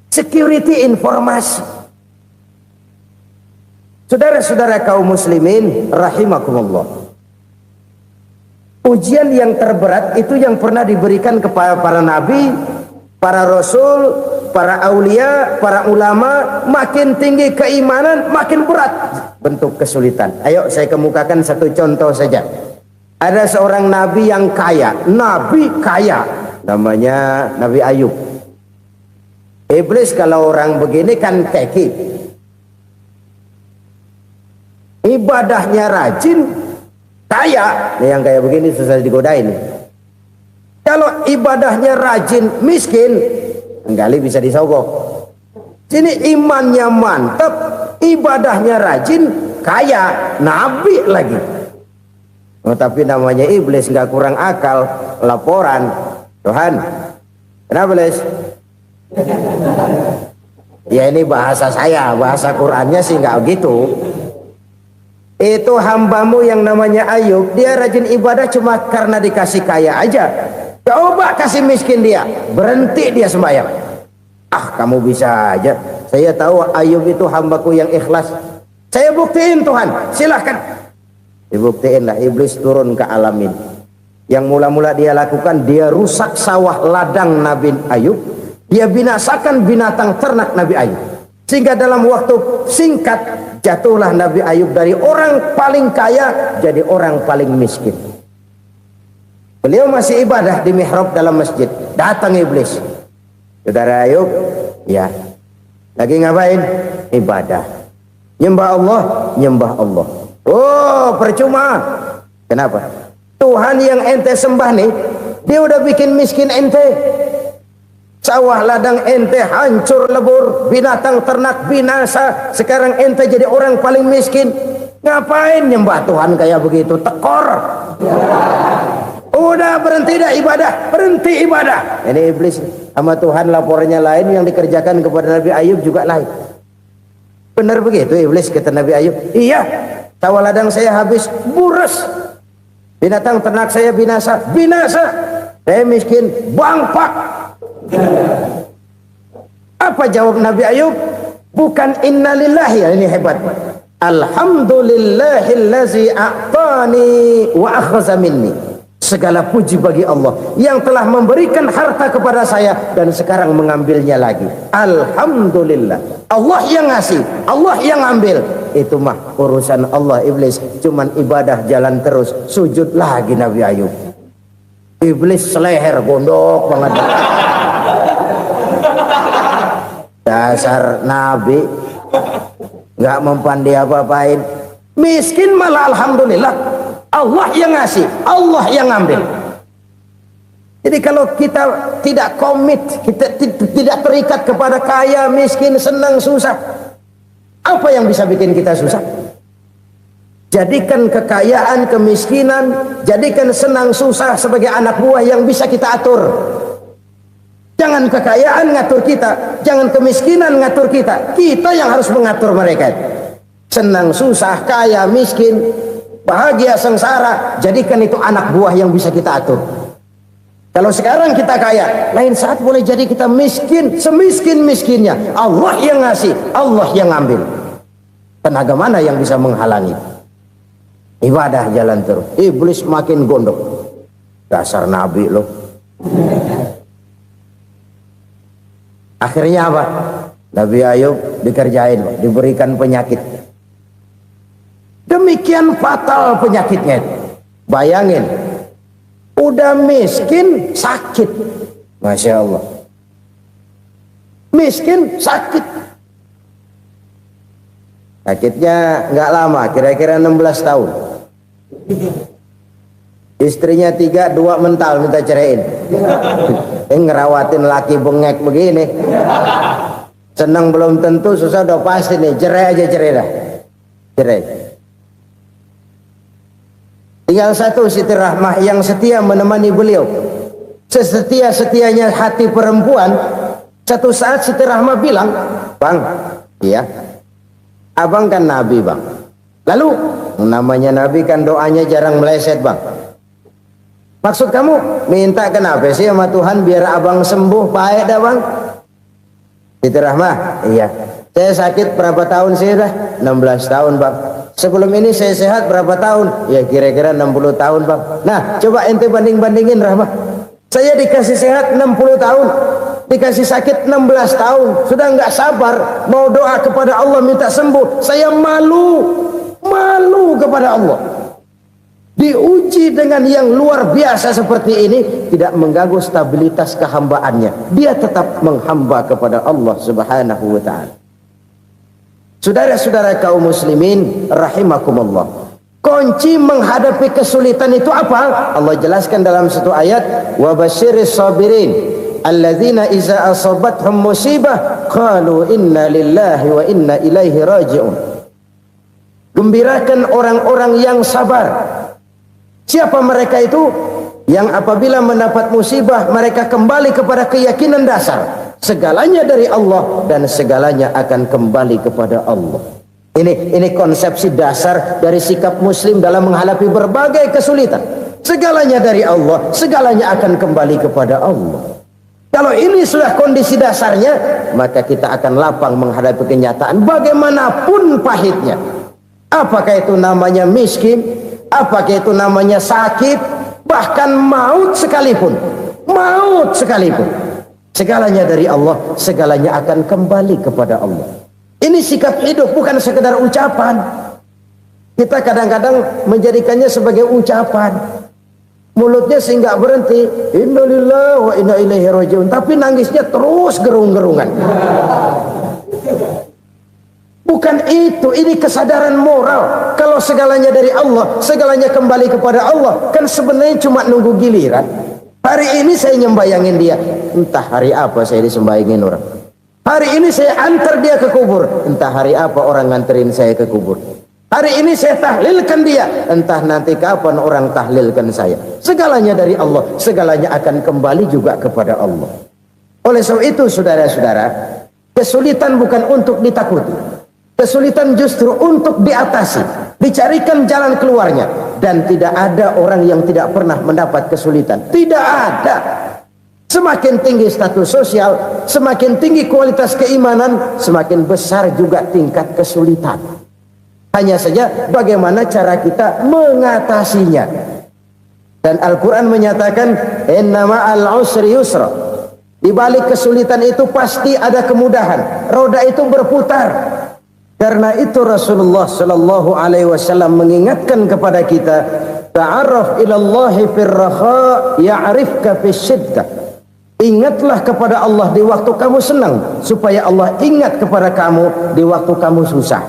Security informasi. Saudara-saudara kaum muslimin rahimakumullah. Ujian yang terberat itu yang pernah diberikan kepada para nabi, para rasul, para aulia, para ulama. Makin tinggi keimanan, makin berat bentuk kesulitan. Ayo saya kemukakan satu contoh saja. Ada seorang nabi yang kaya, nabi kaya, namanya Nabi Ayub. Iblis kalau orang begini kan keki, ibadahnya rajin, kaya. Nih yang kayak begini susah digodain. Kalau ibadahnya rajin, miskin, enggali bisa disogok. Sini imannya mantap, ibadahnya rajin, kaya, nabi lagi. Oh, tapi namanya iblis nggak kurang akal. Laporan, Tuhan, kenapa Les? Ya ini bahasa saya, bahasa Qurannya sih nggak gitu. Itu hambamu yang namanya Ayub, dia rajin ibadah cuma karena dikasih kaya aja. Coba kasih miskin dia, berhenti dia sembahyang. Ah, kamu bisa aja. Saya tahu Ayub itu hambaku yang ikhlas. Saya buktiin Tuhan, silahkan. Dibuktiinlah. Iblis turun ke alam ini. Yang mula-mula dia lakukan, dia rusak sawah ladang Nabi Ayub. Dia binasakan binatang ternak Nabi Ayub. Sehingga dalam waktu singkat jatuhlah Nabi Ayub dari orang paling kaya jadi orang paling miskin. Beliau masih ibadah di mihrab dalam masjid. Datang iblis. Saudara Ayub, ya, lagi ngapain? Ibadah. Nyembah Allah, nyembah Allah. Oh, percuma. Kenapa? Tuhan yang ente sembah nih, dia udah bikin miskin ente. Sawah ladang ente hancur lebur, binatang ternak binasa. Sekarang ente jadi orang paling miskin. Ngapain nyembah Tuhan kayak begitu? Tekor. Udah berhenti dah ibadah, berhenti ibadah. Ini iblis sama Tuhan laporannya lain, yang dikerjakan kepada Nabi Ayub juga lain. Benar begitu iblis kata Nabi Ayub? Iya, sawah ladang saya habis, buras. Binatang ternak saya binasa, binasa. Saya miskin, bangpak. Apa jawab Nabi Ayub? Bukan innalillahi, ini hebat. Alhamdulillahillazi a'tani wa akhza minni. Segala puji bagi Allah yang telah memberikan harta kepada saya dan sekarang mengambilnya lagi. Alhamdulillah. Allah yang ngasih, Allah yang ambil. Itu mah urusan Allah. Iblis cuman ibadah jalan terus, sujud lagi Nabi Ayub. Iblis seleher gondok banget. Dasar Nabi nggak mempan dia apa-apain. Miskin malah alhamdulillah. Allah yang ngasih, Allah yang ngambil. Jadi kalau kita tidak komit, kita tidak terikat kepada kaya, miskin, senang, susah, apa yang bisa bikin kita susah? Jadikan kekayaan, kemiskinan, jadikan senang, susah sebagai anak buah yang bisa kita atur. Jangan kekayaan ngatur kita, jangan kemiskinan ngatur kita. Kita yang harus mengatur mereka. Senang, susah, kaya, miskin, bahagia, sengsara, jadikan itu anak buah yang bisa kita atur. Kalau sekarang kita kaya, lain saat boleh jadi kita miskin, semiskin-miskinnya. Allah yang ngasih, Allah yang ngambil. Tenaga mana yang bisa menghalangi? Ibadah jalan terus. Iblis makin gondok. Dasar Nabi loh. Akhirnya apa? Nabi Ayub dikerjain, diberikan penyakit. Demikian fatal penyakitnya. Bayangin, udah miskin sakit. Masya Allah. Miskin sakit. Sakitnya nggak lama, kira-kira 16 tahun. Istrinya 3, 2 mental minta ceraiin. Ngerawatin laki bengek begini. Senang belum tentu, susah udah pasti nih. Cerai aja, cerai dah. Cerai. Tinggal satu Siti Rahmah yang setia menemani beliau. Sesetia-setianya hati perempuan. Satu saat Siti Rahmah bilang, Bang, Iya. Abang kan nabi, Bang. Lalu namanya nabi kan doanya jarang meleset, Bang. Maksud kamu minta kenapa sih sama Tuhan biar abang sembuh? Baik dah, Bang. Itu Rahmah. Iya. Saya sakit berapa tahun sih dah? 16 tahun, Bang. Sebelum ini saya sehat berapa tahun? Ya kira-kira 60 tahun, Bang. Nah, coba ente banding-bandingin, Rahmah. Saya dikasih sehat 60 tahun, dikasih sakit 16 tahun. Sudah nggak sabar mau doa kepada Allah minta sembuh. Saya malu kepada Allah. Diuji dengan yang luar biasa seperti ini, tidak mengganggu stabilitas kehambaannya. Dia tetap menghamba kepada Allah Subhanahu wa ta'ala. Saudara-saudara kaum muslimin rahimakumullah. Kunci menghadapi kesulitan itu apa? Allah jelaskan dalam satu ayat, wa basyiris sabirin alladzina iza asabathum musibah qalu inna lillahi wa inna ilaihi raji'un. Gembirakan orang-orang yang sabar. Siapa mereka itu? Yang apabila mendapat musibah mereka kembali kepada keyakinan dasar, segalanya dari Allah dan segalanya akan kembali kepada Allah. Ini konsepsi dasar dari sikap muslim dalam menghadapi berbagai kesulitan. Segalanya dari Allah, segalanya akan kembali kepada Allah. Kalau ini sudah kondisi dasarnya, maka kita akan lapang menghadapi kenyataan bagaimanapun pahitnya. Apakah itu namanya miskin, apakah itu namanya sakit, bahkan maut sekalipun. Segalanya dari Allah, segalanya akan kembali kepada Allah. Ini sikap hidup, bukan sekedar ucapan. Kita kadang-kadang menjadikannya sebagai ucapan. Mulutnya sehingga berhenti, innalillahi wa inna ilaihi raji'un, tapi nangisnya terus gerung-gerungan. Bukan itu, ini kesadaran moral. Kalau segalanya dari Allah, segalanya kembali kepada Allah, kan sebenarnya cuma nunggu giliran. Hari ini saya nyembayangin dia, entah hari apa saya disembayangin orang. Hari ini saya antar dia ke kubur, entah hari apa orang nganterin saya ke kubur. Hari ini saya tahlilkan dia, entah nanti kapan orang tahlilkan saya. Segalanya dari Allah, segalanya akan kembali juga kepada Allah. Oleh sebab itu saudara-saudara, kesulitan bukan untuk ditakuti. Kesulitan justru untuk diatasi, dicarikan jalan keluarnya. Dan tidak ada orang yang tidak pernah mendapat kesulitan. Tidak ada. Semakin tinggi status sosial, semakin tinggi kualitas keimanan, semakin besar juga tingkat kesulitan. Hanya saja bagaimana cara kita mengatasinya. Dan Al-Quran menyatakan, inna ma'al usri yusra. Di balik kesulitan itu pasti ada kemudahan. Roda itu berputar. Karena itu Rasulullah sallallahu alaihi wasallam mengingatkan kepada kita, ta'arraf ilallahi fir raha ya'rifka fis syiddah. Ingatlah kepada Allah di waktu kamu senang, supaya Allah ingat kepada kamu di waktu kamu susah.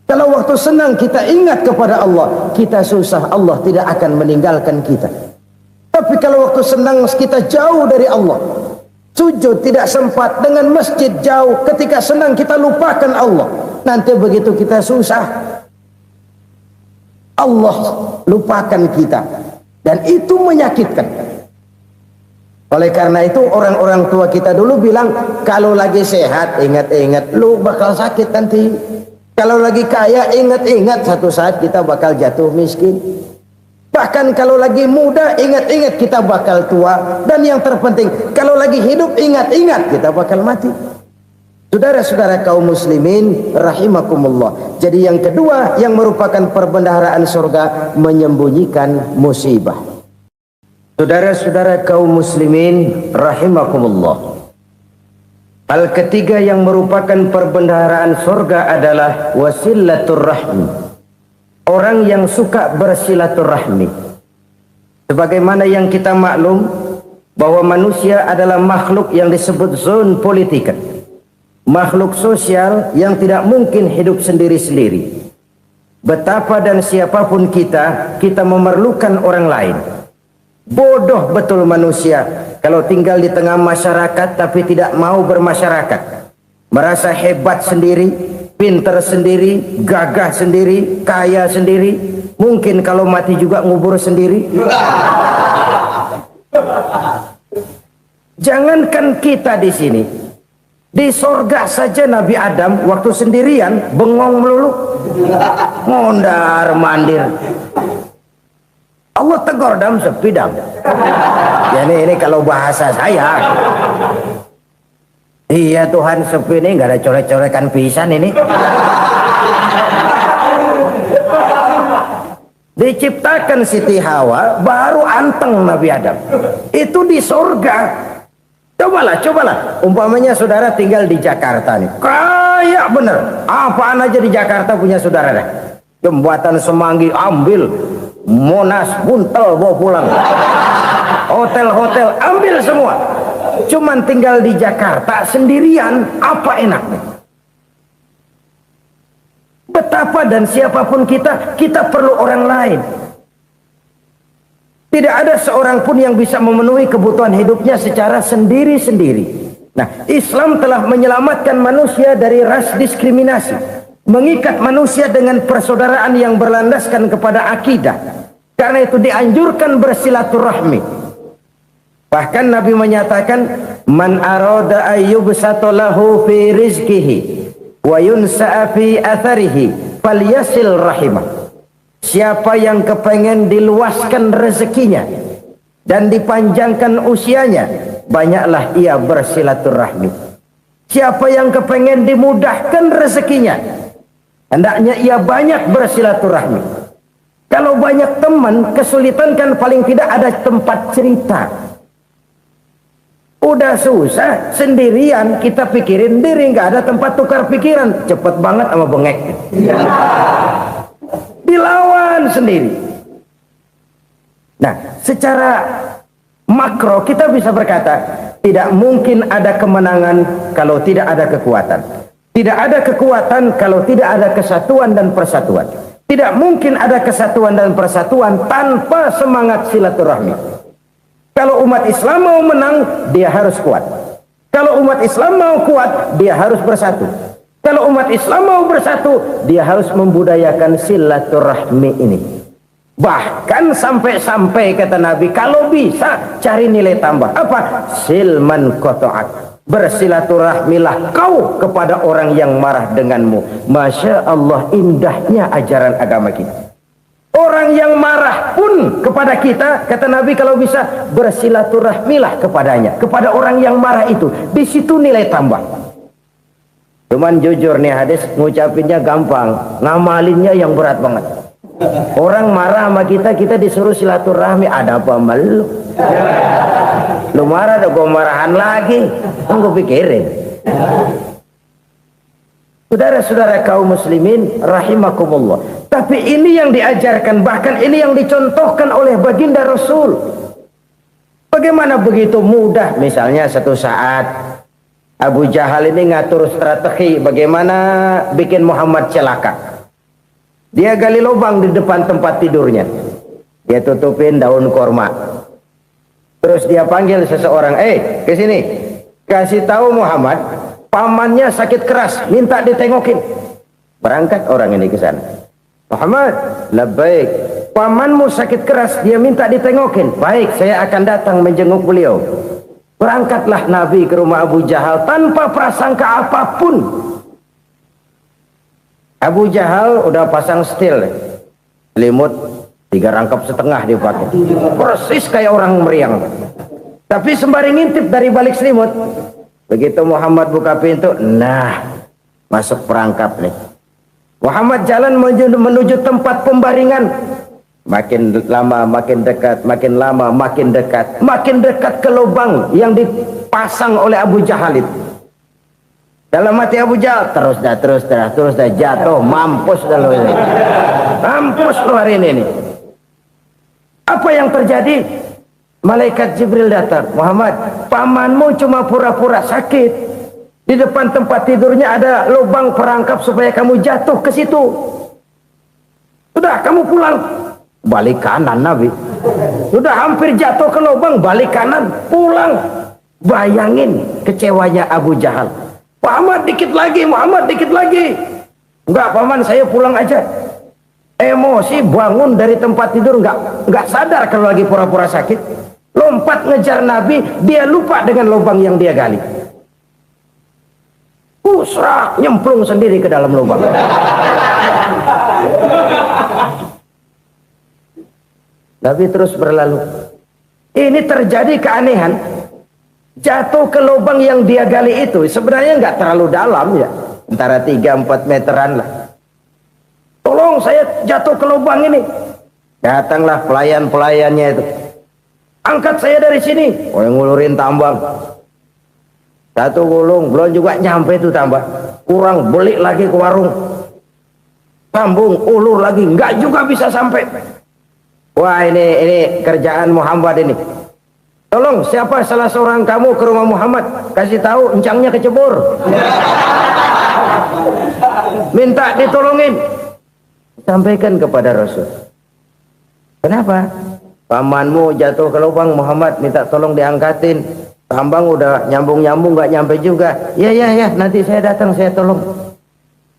Kalau waktu senang kita ingat kepada Allah, kita susah, Allah tidak akan meninggalkan kita. Tapi kalau waktu senang kita jauh dari Allah, sujud tidak sempat, dengan masjid jauh, ketika senang kita lupakan Allah. Nanti begitu kita susah, Allah lupakan kita. Dan itu menyakitkan. Oleh karena itu orang-orang tua kita dulu bilang, kalau lagi sehat ingat-ingat lu bakal sakit nanti. Kalau lagi kaya ingat-ingat satu saat kita bakal jatuh miskin. Bahkan kalau lagi muda ingat-ingat kita bakal tua. Dan yang terpenting, kalau lagi hidup ingat-ingat kita bakal mati. Saudara-saudara kaum muslimin rahimakumullah. Jadi yang kedua yang merupakan perbendaharaan surga, menyembunyikan musibah. Saudara-saudara kaum muslimin rahimakumullah. Hal ketiga yang merupakan perbendaharaan surga adalah wasilatur rahmi. Orang yang suka bersilaturahmi. Sebagaimana yang kita maklum bahwa manusia adalah makhluk yang disebut zon politika. Makhluk sosial yang tidak mungkin hidup sendiri-sendiri. Betapa dan siapapun kita memerlukan orang lain. Bodoh betul manusia kalau tinggal di tengah masyarakat tapi tidak mau bermasyarakat. Merasa hebat sendiri, pinter sendiri, gagah sendiri, kaya sendiri. Mungkin kalau mati juga ngubur sendiri. Jangankan kita di sini, Di sorga saja Nabi Adam waktu sendirian bengong melulu, mondar mandir. Allah tegur dam sepi dam. Ya ini kalau bahasa saya. Iya Tuhan, sepi ini nggak ada colek-colekan pisan ini. Diciptakan Siti Hawa baru anteng Nabi Adam. Itu di sorga. Cobalah. Umpamanya saudara tinggal di Jakarta nih. Kayak bener. Apaan aja di Jakarta punya saudara dah. Jembatan Semanggi ambil. Monas, Buntel bawa pulang. Hotel-hotel ambil semua. Cuman tinggal di Jakarta sendirian, apa enaknya? Betapa dan siapapun kita perlu orang lain. Tidak ada seorang pun yang bisa memenuhi kebutuhan hidupnya secara sendiri-sendiri. Nah, Islam telah menyelamatkan manusia dari ras diskriminasi, mengikat manusia dengan persaudaraan yang berlandaskan kepada akidah. Karena itu dianjurkan bersilaturahmi. Bahkan Nabi menyatakan, man arada ayyubsata lahu fi rizqihi wa yunsa'a fi atharihi falyasil rahimah. Siapa yang kepengen diluaskan rezekinya dan dipanjangkan usianya, banyaklah ia bersilaturahmi. Siapa yang kepengen dimudahkan rezekinya, hendaknya ia banyak bersilaturahmi. Kalau banyak teman, kesulitan kan paling tidak ada tempat cerita. Udah susah sendirian, kita pikirin diri, nggak ada tempat tukar pikiran. Cepet banget sama bengek. Dilawan sendiri. Nah, secara makro kita bisa berkata, tidak mungkin ada kemenangan kalau tidak ada kekuatan. Tidak ada kekuatan kalau tidak ada kesatuan dan persatuan. Tidak mungkin ada kesatuan dan persatuan tanpa semangat silaturahmi. Kalau umat Islam mau menang, dia harus kuat. Kalau umat Islam mau kuat, dia harus bersatu. Kalau umat Islam mau bersatu, dia harus membudayakan silaturahmi ini. Bahkan sampai-sampai kata Nabi, kalau bisa cari nilai tambah. Apa? Silman qata'ak. Bersilaturahmilah kau kepada orang yang marah denganmu. Masya Allah, indahnya ajaran agama kita. Orang yang marah pun kepada kita, kata Nabi, kalau bisa bersilaturahmilah kepadanya, kepada orang yang marah itu. Di situ nilai tambah. Cuman jujur nih hadis, ngucapinnya gampang, ngamalinnya yang berat banget. Orang marah sama kita disuruh silaturahmi, ada apa malu? Lu marah, ada gua marahan lagi, gue pikirin. Saudara-saudara kaum muslimin rahimakumullah. Tapi ini yang diajarkan, bahkan ini yang dicontohkan oleh baginda Rasul. Bagaimana begitu mudah, misalnya satu saat Abu Jahal ini ngatur strategi bagaimana bikin Muhammad celaka. Dia gali lubang di depan tempat tidurnya. Dia tutupin daun korma. Terus dia panggil seseorang, ke sini. Kasih tahu Muhammad, pamannya sakit keras, minta ditengokin. Berangkat orang ini ke sana. Muhammad, labbaik. Pamanmu sakit keras, dia minta ditengokin. Baik, saya akan datang menjenguk beliau. Berangkatlah Nabi ke rumah Abu Jahal tanpa prasangka apapun. Abu Jahal udah pasang setil, selimut 3 rangkap setengah dipakai, persis kayak orang meriang. Tapi sembari ngintip dari balik selimut, begitu Muhammad buka pintu, nah masuk perangkap nih. Muhammad jalan menuju tempat pembaringan. Makin lama makin dekat, makin lama makin dekat, makin dekat ke lubang yang dipasang oleh Abu Jahal itu. Dalam hati Abu Jahal, terus dah jatuh, mampus dah lo ini. Mampus lo hari ini nih. Apa yang terjadi? Malaikat Jibril datang. Muhammad, pamanmu cuma pura-pura sakit. Di depan tempat tidurnya ada lubang perangkap supaya kamu jatuh ke situ. Sudah, kamu pulang. Balik kanan Nabi. Sudah hampir jatuh ke lubang, balik kanan, pulang. Bayangin kecewanya Abu Jahal. Muhammad dikit lagi, Muhammad dikit lagi. Enggak paman, saya pulang aja. Emosi bangun dari tempat tidur, enggak sadar kalau lagi pura-pura sakit. Lompat ngejar Nabi, dia lupa dengan lubang yang dia gali. serak, nyemplung sendiri ke dalam lubang. Nabi terus berlalu. Ini terjadi keanehan. Jatuh ke lubang yang dia gali itu sebenarnya nggak terlalu dalam ya, antara 3-4 meteran lah. Tolong, saya jatuh ke lubang ini. Datanglah pelayan-pelayannya itu. Angkat saya dari sini. Oh, yang ngulurin tambang. Satu gulung, belum juga nyampe itu tambah. Kurang, beli lagi ke warung. Sambung, ulur lagi, nggak juga bisa sampai. Wah, ini kerjaan Muhammad ini. Tolong, siapa salah seorang kamu ke rumah Muhammad, kasih tahu encangnya kecebur. Minta ditolongin. Sampaikan kepada Rasul. Kenapa? Pamanmu jatuh ke lubang, Muhammad minta tolong diangkatin. Tambang udah nyambung-nyambung nggak nyampe juga. Ya, nanti saya datang, saya tolong.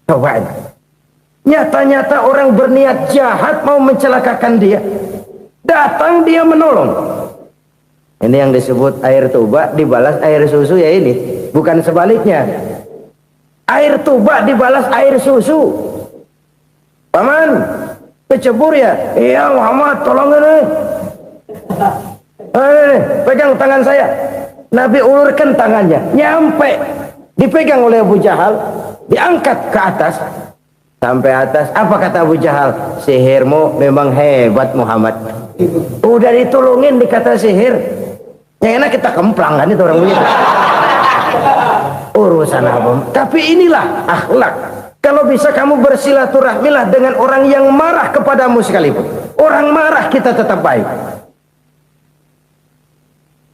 Coba. Nyata-nyata orang berniat jahat mau mencelakakan dia. Datang dia menolong. Ini yang disebut air tuba dibalas air susu ya ini. Bukan sebaliknya. Air tuba dibalas air susu. Paman, kecebur ya? Iya Muhammad, tolong ini. Pegang tangan saya. Nabi ulurkan tangannya. Nyampe. Dipegang oleh Abu Jahal. Diangkat ke atas. Sampai atas. Apa kata Abu Jahal? Sihirmu memang hebat Muhammad. Udah ditolongin dikata sihir. Yang enak kita kemplang kan itu orang begitu. Urusan apa? Tapi inilah akhlak. Kalau bisa kamu bersilaturahmilah dengan orang yang marah kepadamu sekalipun. Orang marah kita tetap baik.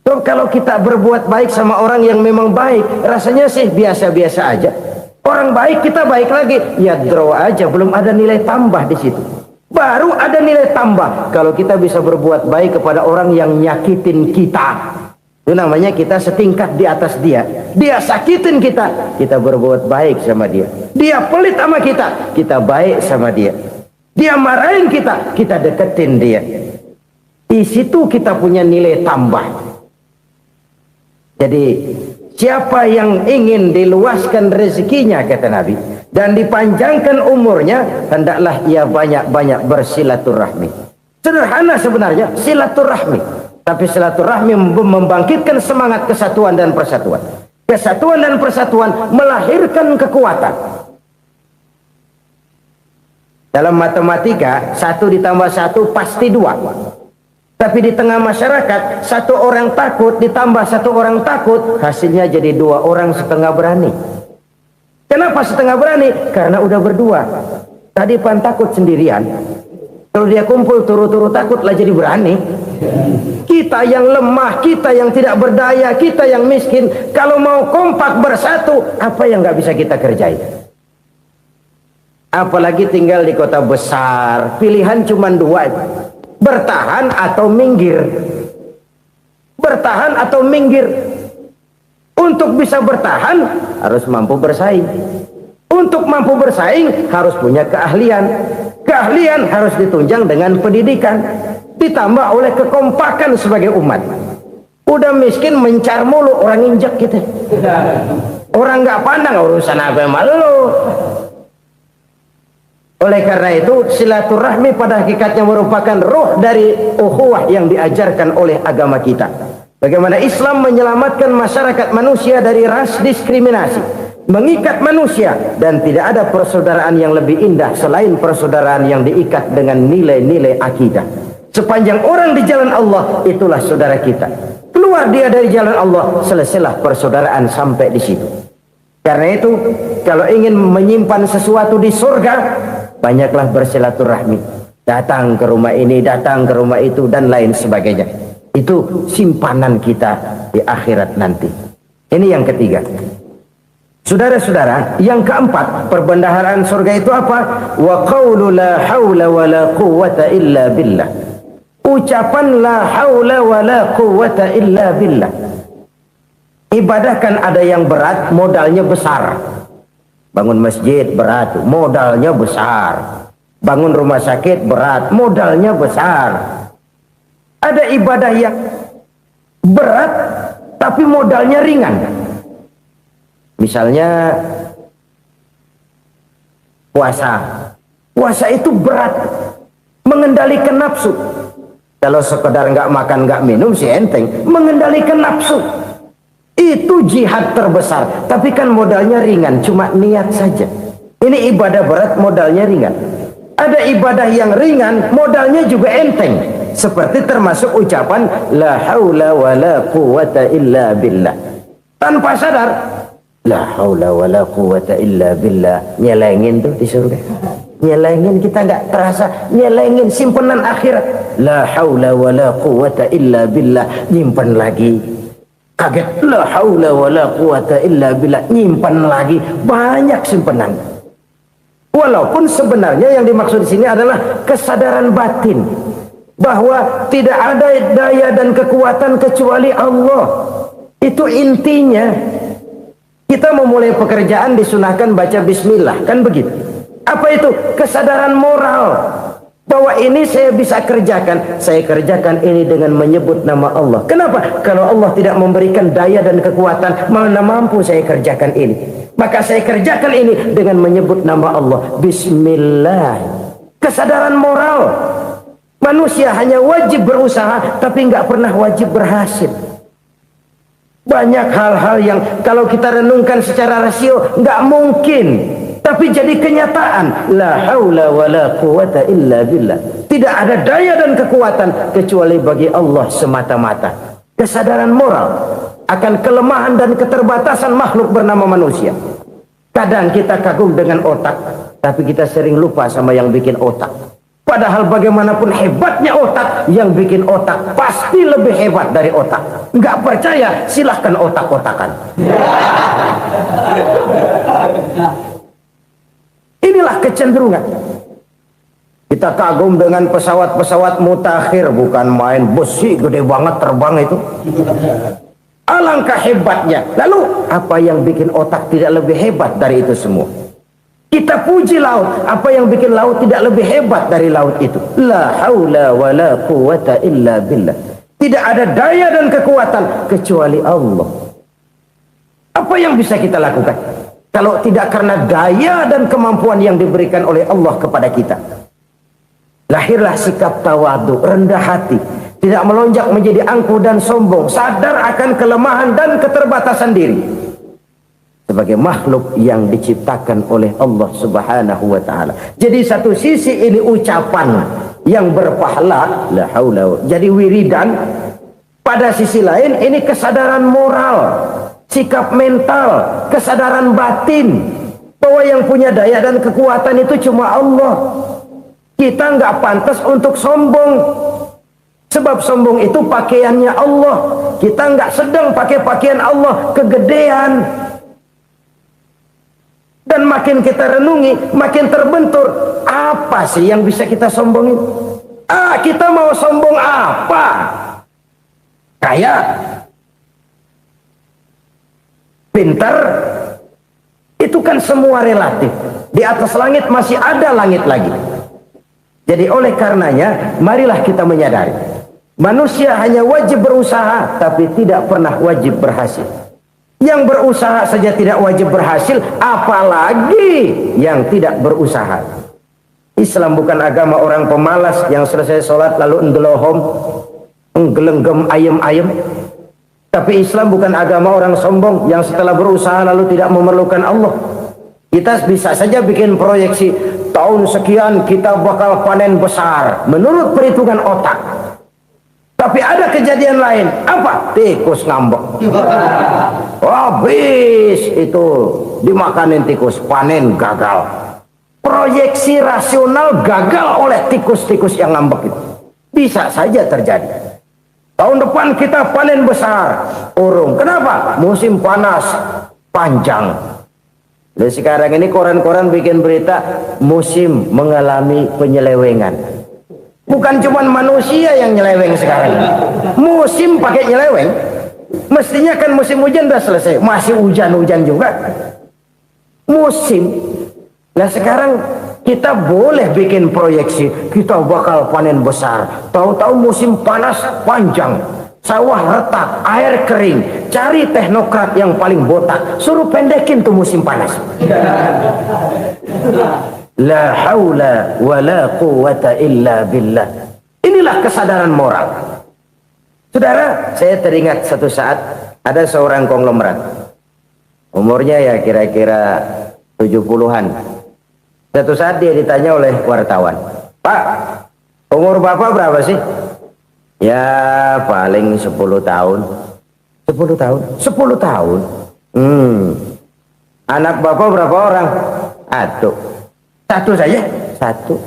So, kalau kita berbuat baik sama orang yang memang baik, rasanya sih biasa-biasa aja. Orang baik kita baik lagi, ya draw aja, belum ada nilai tambah di situ. Baru ada nilai tambah kalau kita bisa berbuat baik kepada orang yang nyakitin kita. Itu namanya kita setingkat di atas dia. Dia sakitin kita, kita berbuat baik sama dia. Dia pelit sama kita, kita baik sama dia. Dia marahin kita, kita deketin dia. Di situ kita punya nilai tambah. Jadi siapa yang ingin diluaskan rezekinya, kata Nabi, dan dipanjangkan umurnya, hendaklah ia banyak-banyak bersilaturahmi. Sederhana sebenarnya silaturahmi, tapi silaturahmi membangkitkan semangat kesatuan dan persatuan. Kesatuan dan persatuan melahirkan kekuatan. Dalam matematika 1 ditambah 1 pasti 2. Tapi di tengah masyarakat 1 orang takut ditambah 1 orang takut, hasilnya jadi 2 orang setengah berani. Kenapa setengah berani? Karena udah berdua. Tadi pan takut sendirian. Kalau dia kumpul turu-turu takutlah jadi berani. Kita yang lemah, kita yang tidak berdaya, kita yang miskin, kalau mau kompak bersatu, apa yang nggak bisa kita kerjain? Apalagi tinggal di kota besar, pilihan cuma 2. Bertahan atau minggir. Bertahan atau minggir. Untuk bisa bertahan harus mampu bersaing. Untuk mampu bersaing harus punya keahlian. Keahlian harus ditunjang dengan pendidikan, ditambah oleh kekompakan sebagai umat. Udah miskin mencar mulu, orang injak kita. Orang nggak pandang urusan apa malu. Oleh karena itu silaturahmi pada hakikatnya merupakan roh dari ukhuwah yang diajarkan oleh agama kita. Bagaimana Islam menyelamatkan masyarakat manusia dari ras diskriminasi, mengikat manusia, dan tidak ada persaudaraan yang lebih indah selain persaudaraan yang diikat dengan nilai-nilai akidah. Sepanjang orang di jalan Allah, itulah saudara kita. Keluar dia dari jalan Allah, selesailah persaudaraan sampai di situ. Karena itu, kalau ingin menyimpan sesuatu di surga, banyaklah bersilaturahmi. Datang ke rumah ini, datang ke rumah itu, dan lain sebagainya. Itu simpanan kita di akhirat nanti. Ini yang ketiga. Saudara-saudara, yang keempat, perbendaharaan surga itu apa? Wa qawlu la hawla wa la quwwata illa billah. Ucapan la hawla wa la quwwata illa billah. Ibadah kan ada yang berat, modalnya besar. Bangun masjid berat, modalnya besar. Bangun rumah sakit berat, modalnya besar. Ada ibadah yang berat tapi modalnya ringan. Misalnya Puasa. Puasa itu berat. Mengendalikan nafsu. Kalau sekedar nggak makan nggak minum sih enteng. Mengendalikan nafsu itu jihad terbesar. Tapi kan modalnya ringan, cuma niat saja. Ini ibadah berat, modalnya ringan. Ada ibadah yang ringan, modalnya juga enteng. Seperti termasuk ucapan la haula wala quwata illa billah. Tanpa sadar, la haula wala quwata illa billah. Nyelengin tuh di surga. Nyelengin, kita nggak terasa, nyelengin simpenan akhirat. La haula wala quwata illa billah, nyimpan lagi. Kaget, la haula wala quwata illa billah, nyimpan lagi. Banyak simpenan. Walaupun sebenarnya yang dimaksud di sini adalah kesadaran batin bahwa tidak ada daya dan kekuatan kecuali Allah. Itu intinya. Kita memulai pekerjaan disunahkan baca bismillah, kan begitu? Apa itu? Kesadaran moral bahwa ini saya bisa kerjakan. Saya kerjakan ini dengan menyebut nama Allah. Kenapa? Kalau Allah tidak memberikan daya dan kekuatan, mana mampu saya kerjakan ini. Maka saya kerjakan ini dengan menyebut nama Allah. Bismillah. Kesadaran moral. Manusia hanya wajib berusaha, tapi nggak pernah wajib berhasil. Banyak hal-hal yang kalau kita renungkan secara rasio nggak mungkin, tapi jadi kenyataan. La haula wala quwata illa billah. Tidak ada daya dan kekuatan kecuali bagi Allah semata-mata. Kesadaran moral akan kelemahan dan keterbatasan makhluk bernama manusia. Kadang kita kagum dengan otak, tapi kita sering lupa sama yang bikin otak. Padahal bagaimanapun hebatnya otak, yang bikin otak pasti lebih hebat dari otak. Nggak percaya? Silahkan otak-otakan. Inilah kecenderungan. Kita kagum dengan pesawat-pesawat mutakhir, bukan main besi gede banget terbang itu. Alangkah hebatnya. Lalu apa yang bikin otak tidak lebih hebat dari itu semua? Kita puji laut. Apa yang bikin laut tidak lebih hebat dari laut itu? La haula wala quwata illa billah. Tidak ada daya dan kekuatan kecuali Allah. Apa yang bisa kita lakukan kalau tidak karena daya dan kemampuan yang diberikan oleh Allah kepada kita? Lahirlah sikap tawadu, rendah hati, tidak melonjak menjadi angkuh dan sombong, sadar akan kelemahan dan keterbatasan diri sebagai makhluk yang diciptakan oleh Allah Subhanahu wa taala. Jadi satu sisi ini ucapan yang berpahala, la haula, jadi wiridan. Pada sisi lain ini kesadaran moral, sikap mental, kesadaran batin bahwa yang punya daya dan kekuatan itu cuma Allah. Kita nggak pantas untuk sombong, sebab sombong itu pakaiannya Allah. Kita nggak sedang pakai pakaian Allah, kegedean. Dan makin kita renungi, makin terbentur. Apa sih yang bisa kita sombongin? Kita mau sombong apa? Kaya, pintar, itu kan semua relatif. Di atas langit masih ada langit lagi. Jadi oleh karenanya, marilah kita menyadari, manusia hanya wajib berusaha, tapi tidak pernah wajib berhasil. Yang berusaha saja tidak wajib berhasil, apalagi yang tidak berusaha. Islam bukan agama orang pemalas yang selesai sholat lalu endelohom, enggelenggem ayem-ayem. Tapi Islam bukan agama orang sombong yang setelah berusaha lalu tidak memerlukan Allah. Kita bisa saja bikin proyeksi, tahun sekian kita bakal panen besar menurut perhitungan otak. Tapi ada kejadian lain. Apa? Tikus ngambek. Habis itu dimakanin tikus, panen gagal. Proyeksi rasional gagal oleh tikus-tikus yang ngambek itu. Bisa saja terjadi. Tahun depan kita panen besar, urung. Kenapa? Musim panas panjang. Dan sekarang ini koran-koran bikin berita musim mengalami penyelewengan. Bukan cuma manusia yang nyeleweng sekarang. Musim pakai nyeleweng. Mestinya kan musim hujan udah selesai, masih hujan-hujan juga. Musim. Nah sekarang kita boleh bikin proyeksi, kita bakal panen besar. Tahu-tahu musim panas panjang, sawah retak, air kering. Cari teknokrat yang paling botak, suruh pendekin tuh musim panas. La haula wa la quwwata illa billah. Inilah kesadaran moral. Saudara, saya teringat satu saat ada seorang konglomerat. Umurnya ya kira-kira 70-an. Satu saat dia ditanya oleh wartawan, "Pak, umur Bapak berapa sih?" "Ya paling 10 tahun." 10 tahun? 10 tahun? Anak Bapak berapa orang? Satu. Satu saja? Satu.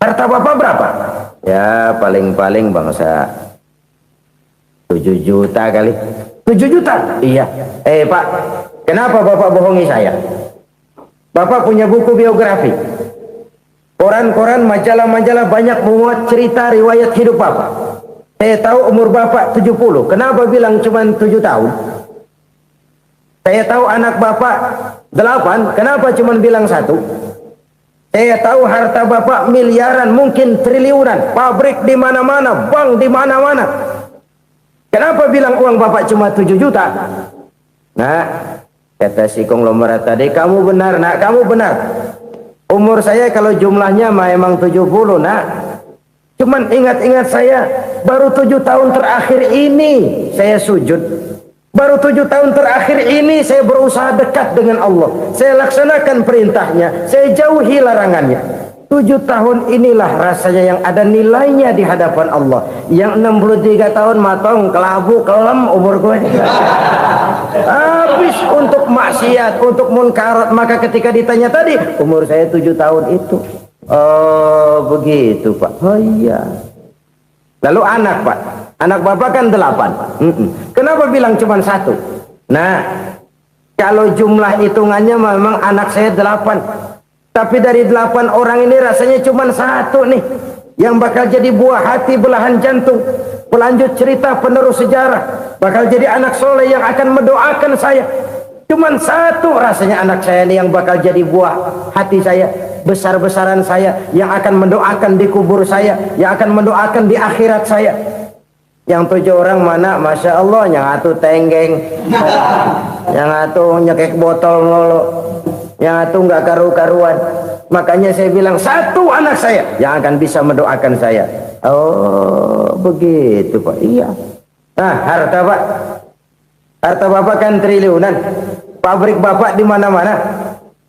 Harta Bapak berapa? Ya paling-paling bangsa 7 juta kali. 7 juta? Iya. Pak, kenapa Bapak bohongi saya? Bapak punya buku biografi. Koran-koran, majalah-majalah banyak memuat cerita riwayat hidup Bapak. Saya tahu umur Bapak 70. Kenapa bilang cuma 7 tahun? Saya tahu anak Bapak 8. Kenapa cuma bilang 1? Saya tahu harta Bapak miliaran, mungkin triliunan. Pabrik di mana-mana, bank di mana-mana. Kenapa bilang uang Bapak cuma 7 juta? Nah, kata si konglomerat tadi, "Kamu benar, Nak, kamu benar. Umur saya kalau jumlahnya memang 70, Nak. Cuman ingat-ingat saya, baru 7 tahun terakhir ini saya sujud. Baru 7 tahun terakhir ini saya berusaha dekat dengan Allah. Saya laksanakan perintahnya, saya jauhi larangannya. 7 tahun inilah rasanya yang ada nilainya di hadapan Allah. Yang 63 tahun matong, kelabu, kelem umur gue. Habis untuk maksiat, untuk munkarat. Maka ketika ditanya tadi, umur saya 7 tahun itu. Oh begitu Pak. Oh iya. Lalu anak Pak, anak Bapak kan 8. Kenapa bilang cuma 1? Nah, kalau jumlah hitungannya memang anak saya 8. Tapi dari 8 orang ini rasanya cuma 1 nih yang bakal jadi buah hati, belahan jantung, pelanjut cerita, penerus sejarah, bakal jadi anak soleh yang akan mendoakan saya. Cuman 1 rasanya anak saya ini yang bakal jadi buah hati saya, besar-besaran saya, yang akan mendoakan di kubur saya, yang akan mendoakan di akhirat saya. Yang 7 orang mana? Masya Allah, yang 1 tenggeng, yang 1 nyekek botol mulu, yang 1 nggak karu-karuan. Makanya saya bilang 1 anak saya yang akan bisa mendoakan saya. Oh begitu Pak. Iya. Nah, harta Pak, harta Bapak kan triliunan. Pabrik Bapak di mana-mana.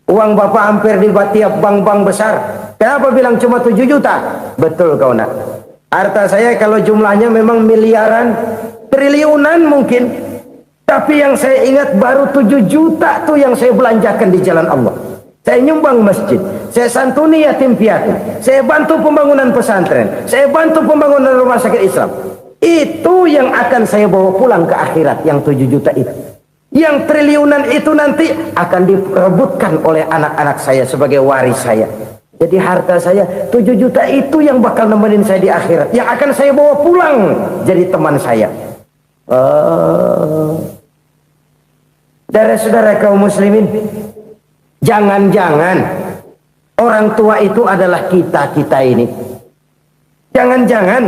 Uang Bapak hampir di tiap bank-bank besar. Kenapa bilang cuma 7 juta? Betul kau Nak. Harta saya kalau jumlahnya memang miliaran, triliunan mungkin. Tapi yang saya ingat baru 7 juta tuh yang saya belanjakan di jalan Allah. Saya nyumbang masjid, saya santuni yatim piatu, saya bantu pembangunan pesantren, saya bantu pembangunan rumah sakit Islam. Itu yang akan saya bawa pulang ke akhirat, yang 7 juta itu. Yang triliunan itu nanti akan diperebutkan oleh anak-anak saya sebagai waris saya. Jadi harta saya 7 juta itu yang bakal nemenin saya di akhirat, yang akan saya bawa pulang jadi teman saya. Saudara-saudara kaum muslimin, jangan-jangan orang tua itu adalah kita-kita ini. Jangan-jangan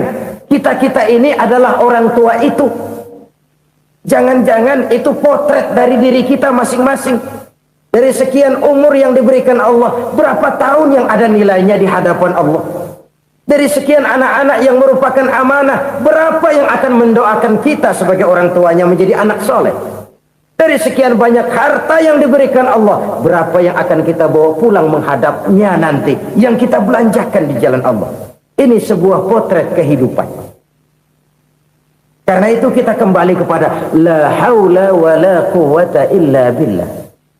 kita-kita ini adalah orang tua itu. Jangan-jangan itu potret dari diri kita masing-masing. Dari sekian umur yang diberikan Allah, berapa tahun yang ada nilainya di hadapan Allah? Dari sekian anak-anak yang merupakan amanah, berapa yang akan mendoakan kita sebagai orang tuanya menjadi anak soleh? Dari sekian banyak harta yang diberikan Allah, berapa yang akan kita bawa pulang menghadapnya nanti, yang kita belanjakan di jalan Allah? Ini sebuah potret kehidupan. Karena itu kita kembali kepada la haula wa la quwwata illa billah.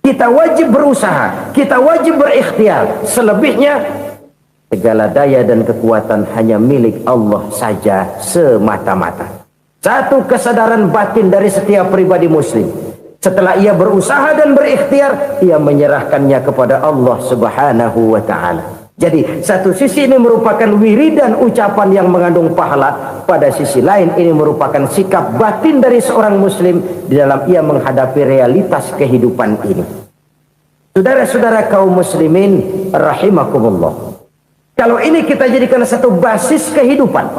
Kita wajib berusaha, kita wajib berikhtiar. Selebihnya segala daya dan kekuatan hanya milik Allah saja semata-mata. Satu kesadaran batin dari setiap pribadi muslim. Setelah ia berusaha dan berikhtiar, ia menyerahkannya kepada Allah Subhanahu wa ta'ala. Jadi satu sisi ini merupakan wiridan ucapan yang mengandung pahala, pada sisi lain ini merupakan sikap batin dari seorang muslim di dalam ia menghadapi realitas kehidupan ini. Saudara-saudara kaum muslimin rahimakumullah, kalau ini kita jadikan satu basis kehidupan,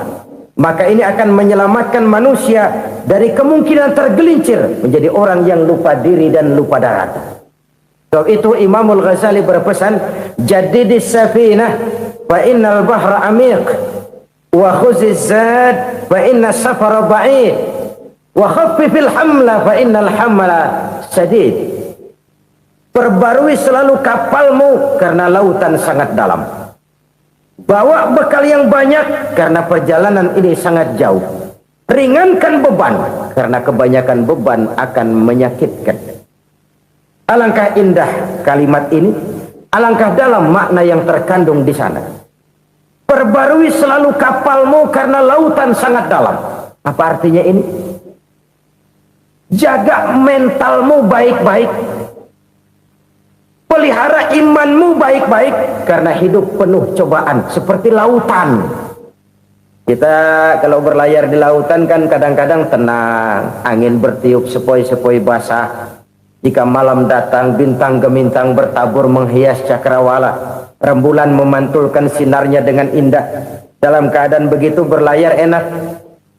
maka ini akan menyelamatkan manusia dari kemungkinan tergelincir menjadi orang yang lupa diri dan lupa darata. Sebab itu Imamul Ghazali berpesan, jadidis safinah fa innal bahra amiq wa khuziz zad fa inna safara ba'id wa khaffifil hamla fa innal hamla sadid. Perbarui selalu kapalmu karena lautan sangat dalam. Bawa bekal yang banyak karena perjalanan ini sangat jauh. Ringankan beban karena kebanyakan beban akan menyakitkan. Alangkah indah kalimat ini, alangkah dalam makna yang terkandung di sana. Perbarui selalu kapalmu karena lautan sangat dalam. Apa artinya ini? Jaga mentalmu baik-baik. Pelihara imanmu baik-baik karena hidup penuh cobaan seperti lautan. Kita kalau berlayar di lautan kan kadang-kadang tenang, angin bertiup sepoi-sepoi basah. Jika malam datang, bintang gemintang bertabur menghias cakrawala. Rembulan memantulkan sinarnya dengan indah. Dalam keadaan begitu berlayar enak.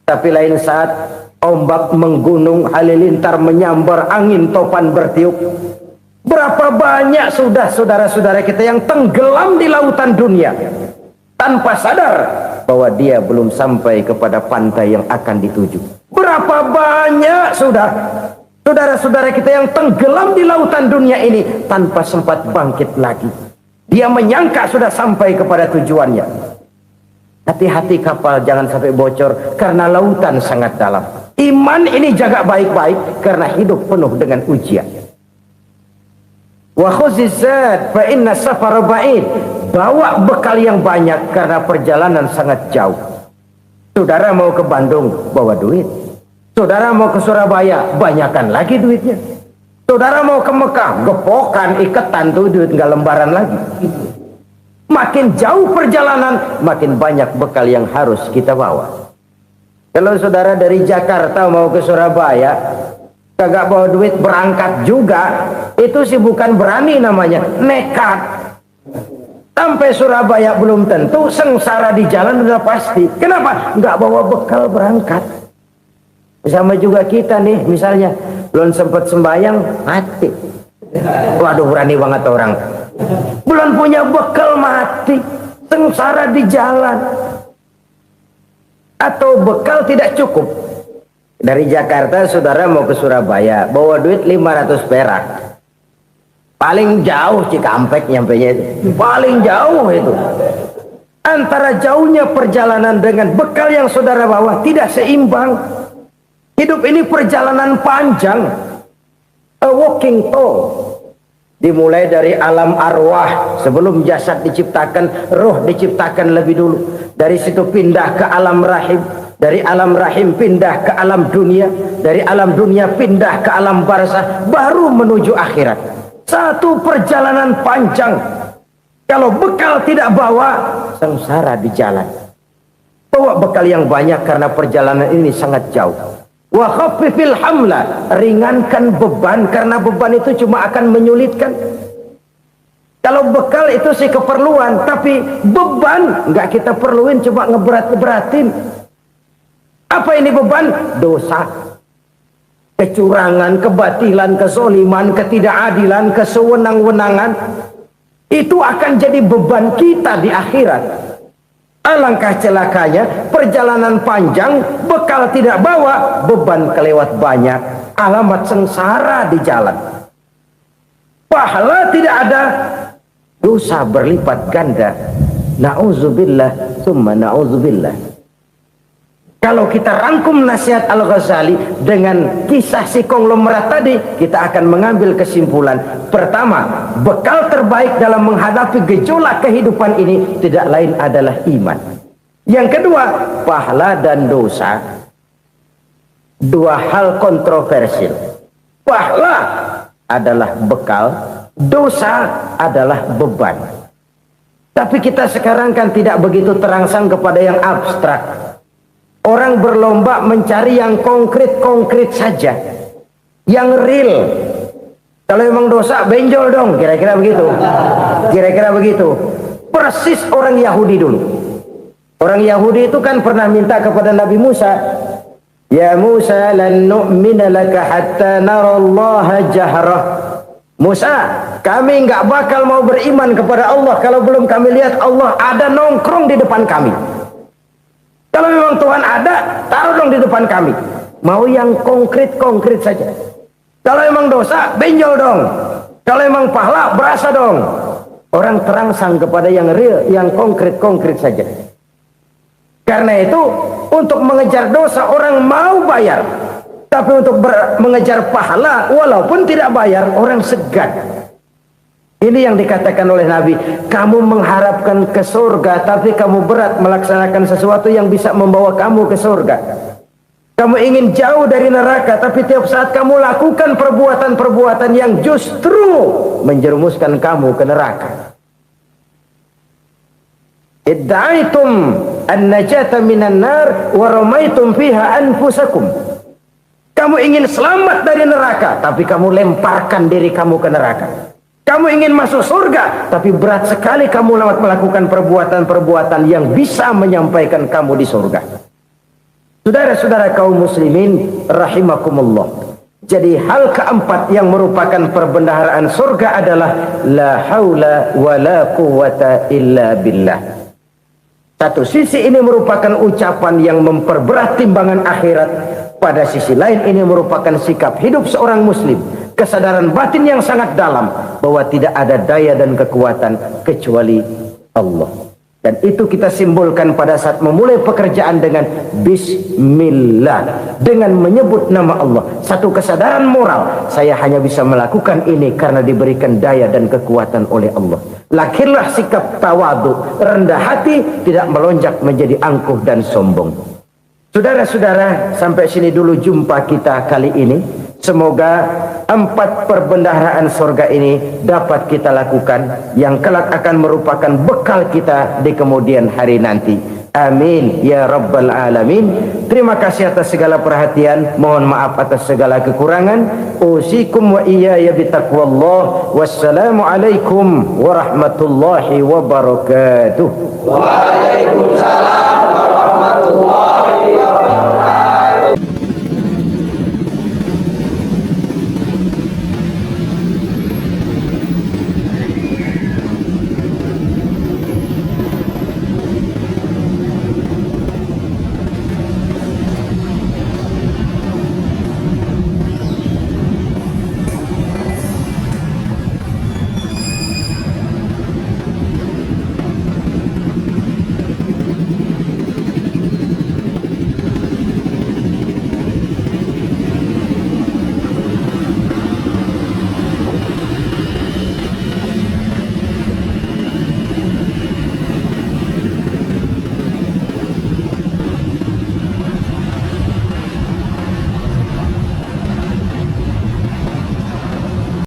Tapi lain saat ombak menggunung, halilintar menyambar, angin topan bertiup. Berapa banyak sudah saudara-saudara kita yang tenggelam di lautan dunia tanpa sadar bahwa dia belum sampai kepada pantai yang akan dituju. Berapa banyak sudah saudara-saudara kita yang tenggelam di lautan dunia ini tanpa sempat bangkit lagi. Dia menyangka sudah sampai kepada tujuannya. Hati-hati kapal jangan sampai bocor karena lautan sangat dalam. Iman ini jaga baik-baik karena hidup penuh dengan ujian. Wa khuzizat fa inna safara ba'id. Bawa bekal yang banyak karena perjalanan sangat jauh. Saudara mau ke Bandung, bawa duit. Saudara mau ke Surabaya, banyakan lagi duitnya. Saudara mau ke Mekah, gepokan, iketan tuh duit nggak lembaran lagi. Makin jauh perjalanan, makin banyak bekal yang harus kita bawa. Kalau saudara dari Jakarta mau ke Surabaya, kagak bawa duit berangkat juga, itu sih bukan berani namanya, nekat. Sampai Surabaya belum tentu, sengsara di jalan udah pasti. Kenapa? Nggak bawa bekal berangkat. Sama juga kita nih, misalnya belum sempat sembahyang, mati. Waduh, berani banget orang. Belum punya bekal, mati. Sengsara di jalan. Atau bekal tidak cukup. Dari Jakarta saudara mau ke Surabaya, bawa duit 500 perak. Paling jauh Cikampek nyampenya itu. Paling jauh itu. Antara jauhnya perjalanan dengan bekal yang saudara bawa tidak seimbang. Hidup ini perjalanan panjang. A walking tour. Dimulai dari alam arwah. Sebelum jasad diciptakan, roh diciptakan lebih dulu. Dari situ pindah ke alam rahim. Dari alam rahim pindah ke alam dunia. Dari alam dunia pindah ke alam barzah. Baru menuju akhirat. Satu perjalanan panjang. Kalau bekal tidak bawa, sengsara di jalan. Bawa bekal yang banyak karena perjalanan ini sangat jauh. Wa khaffifil hamla, ringankan beban karena beban itu cuma akan menyulitkan. Kalau bekal itu sih keperluan, tapi beban nggak kita perluin, cuma ngeberat-beratin. Apa ini beban? Dosa. Kecurangan, kebatilan, kezoliman, ketidakadilan, kesewenang-wenangan. Itu akan jadi beban kita di akhirat. Alangkah celakanya, perjalanan panjang, bekal tidak bawa, beban kelewat banyak, alamat sengsara di jalan. Pahala tidak ada, dosa berlipat ganda. Na'udzubillah, summa na'udzubillah. Kalau kita rangkum nasihat Al-Ghazali dengan kisah si konglomerat tadi, kita akan mengambil kesimpulan. Pertama, bekal terbaik dalam menghadapi gejolak kehidupan ini tidak lain adalah iman. Yang kedua, pahala dan dosa. Dua hal kontroversial. Pahala adalah bekal, dosa adalah beban. Tapi kita sekarang kan tidak begitu terangsang kepada yang abstrak. Orang berlomba mencari yang konkret-konkret saja. Yang real. Kalau emang dosa, benjol dong. Kira-kira begitu. Kira-kira begitu. Persis orang Yahudi dulu. Orang Yahudi itu kan pernah minta kepada Nabi Musa. Ya Musa, lan nu'mina laka hatta narallaha jahrah. Musa, kami nggak bakal mau beriman kepada Allah kalau belum kami lihat Allah ada nongkrong di depan kami. Kalau memang Tuhan ada, taruh dong di depan kami. Mau yang konkret-konkret saja. Kalau memang dosa, benjol dong. Kalau memang pahala, berasa dong. Orang terangsang kepada yang real, yang konkret-konkret saja. Karena itu, untuk mengejar dosa orang mau bayar. Tapi untuk mengejar pahala, walaupun tidak bayar, orang segan. Ini yang dikatakan oleh Nabi, kamu mengharapkan ke surga, tapi kamu berat melaksanakan sesuatu yang bisa membawa kamu ke surga. Kamu ingin jauh dari neraka, tapi tiap saat kamu lakukan perbuatan-perbuatan yang justru menjerumuskan kamu ke neraka. Idda'aitum an-najata minan nar wa ramaitum fiha anfusakum. Kamu ingin selamat dari neraka, tapi kamu lemparkan diri kamu ke neraka. Kamu ingin masuk surga, tapi berat sekali kamu melakukan perbuatan-perbuatan yang bisa menyampaikan kamu di surga. Saudara-saudara kaum muslimin rahimakumullah. Jadi hal keempat yang merupakan perbendaharaan surga adalah la haula wa la quwwata illa billah. Satu sisi ini merupakan ucapan yang memperberat timbangan akhirat. Pada sisi lain ini merupakan sikap hidup seorang muslim. Kesadaran batin yang sangat dalam bahwa tidak ada daya dan kekuatan kecuali Allah. Dan itu kita simbolkan pada saat memulai pekerjaan dengan Bismillah, dengan menyebut nama Allah. Satu kesadaran moral, saya hanya bisa melakukan ini karena diberikan daya dan kekuatan oleh Allah. Lahirlah sikap tawadu, rendah hati, tidak melonjak menjadi angkuh dan sombong. Saudara-saudara, sampai sini dulu jumpa kita kali ini. Semoga 4 perbendaharaan surga ini dapat kita lakukan, yang kelak akan merupakan bekal kita di kemudian hari nanti. Amin ya rabbal alamin. Terima kasih atas segala perhatian, mohon maaf atas segala kekurangan. Usikum wa iyaya bitaqwallah. Wassalamu alaikum warahmatullahi wabarakatuh.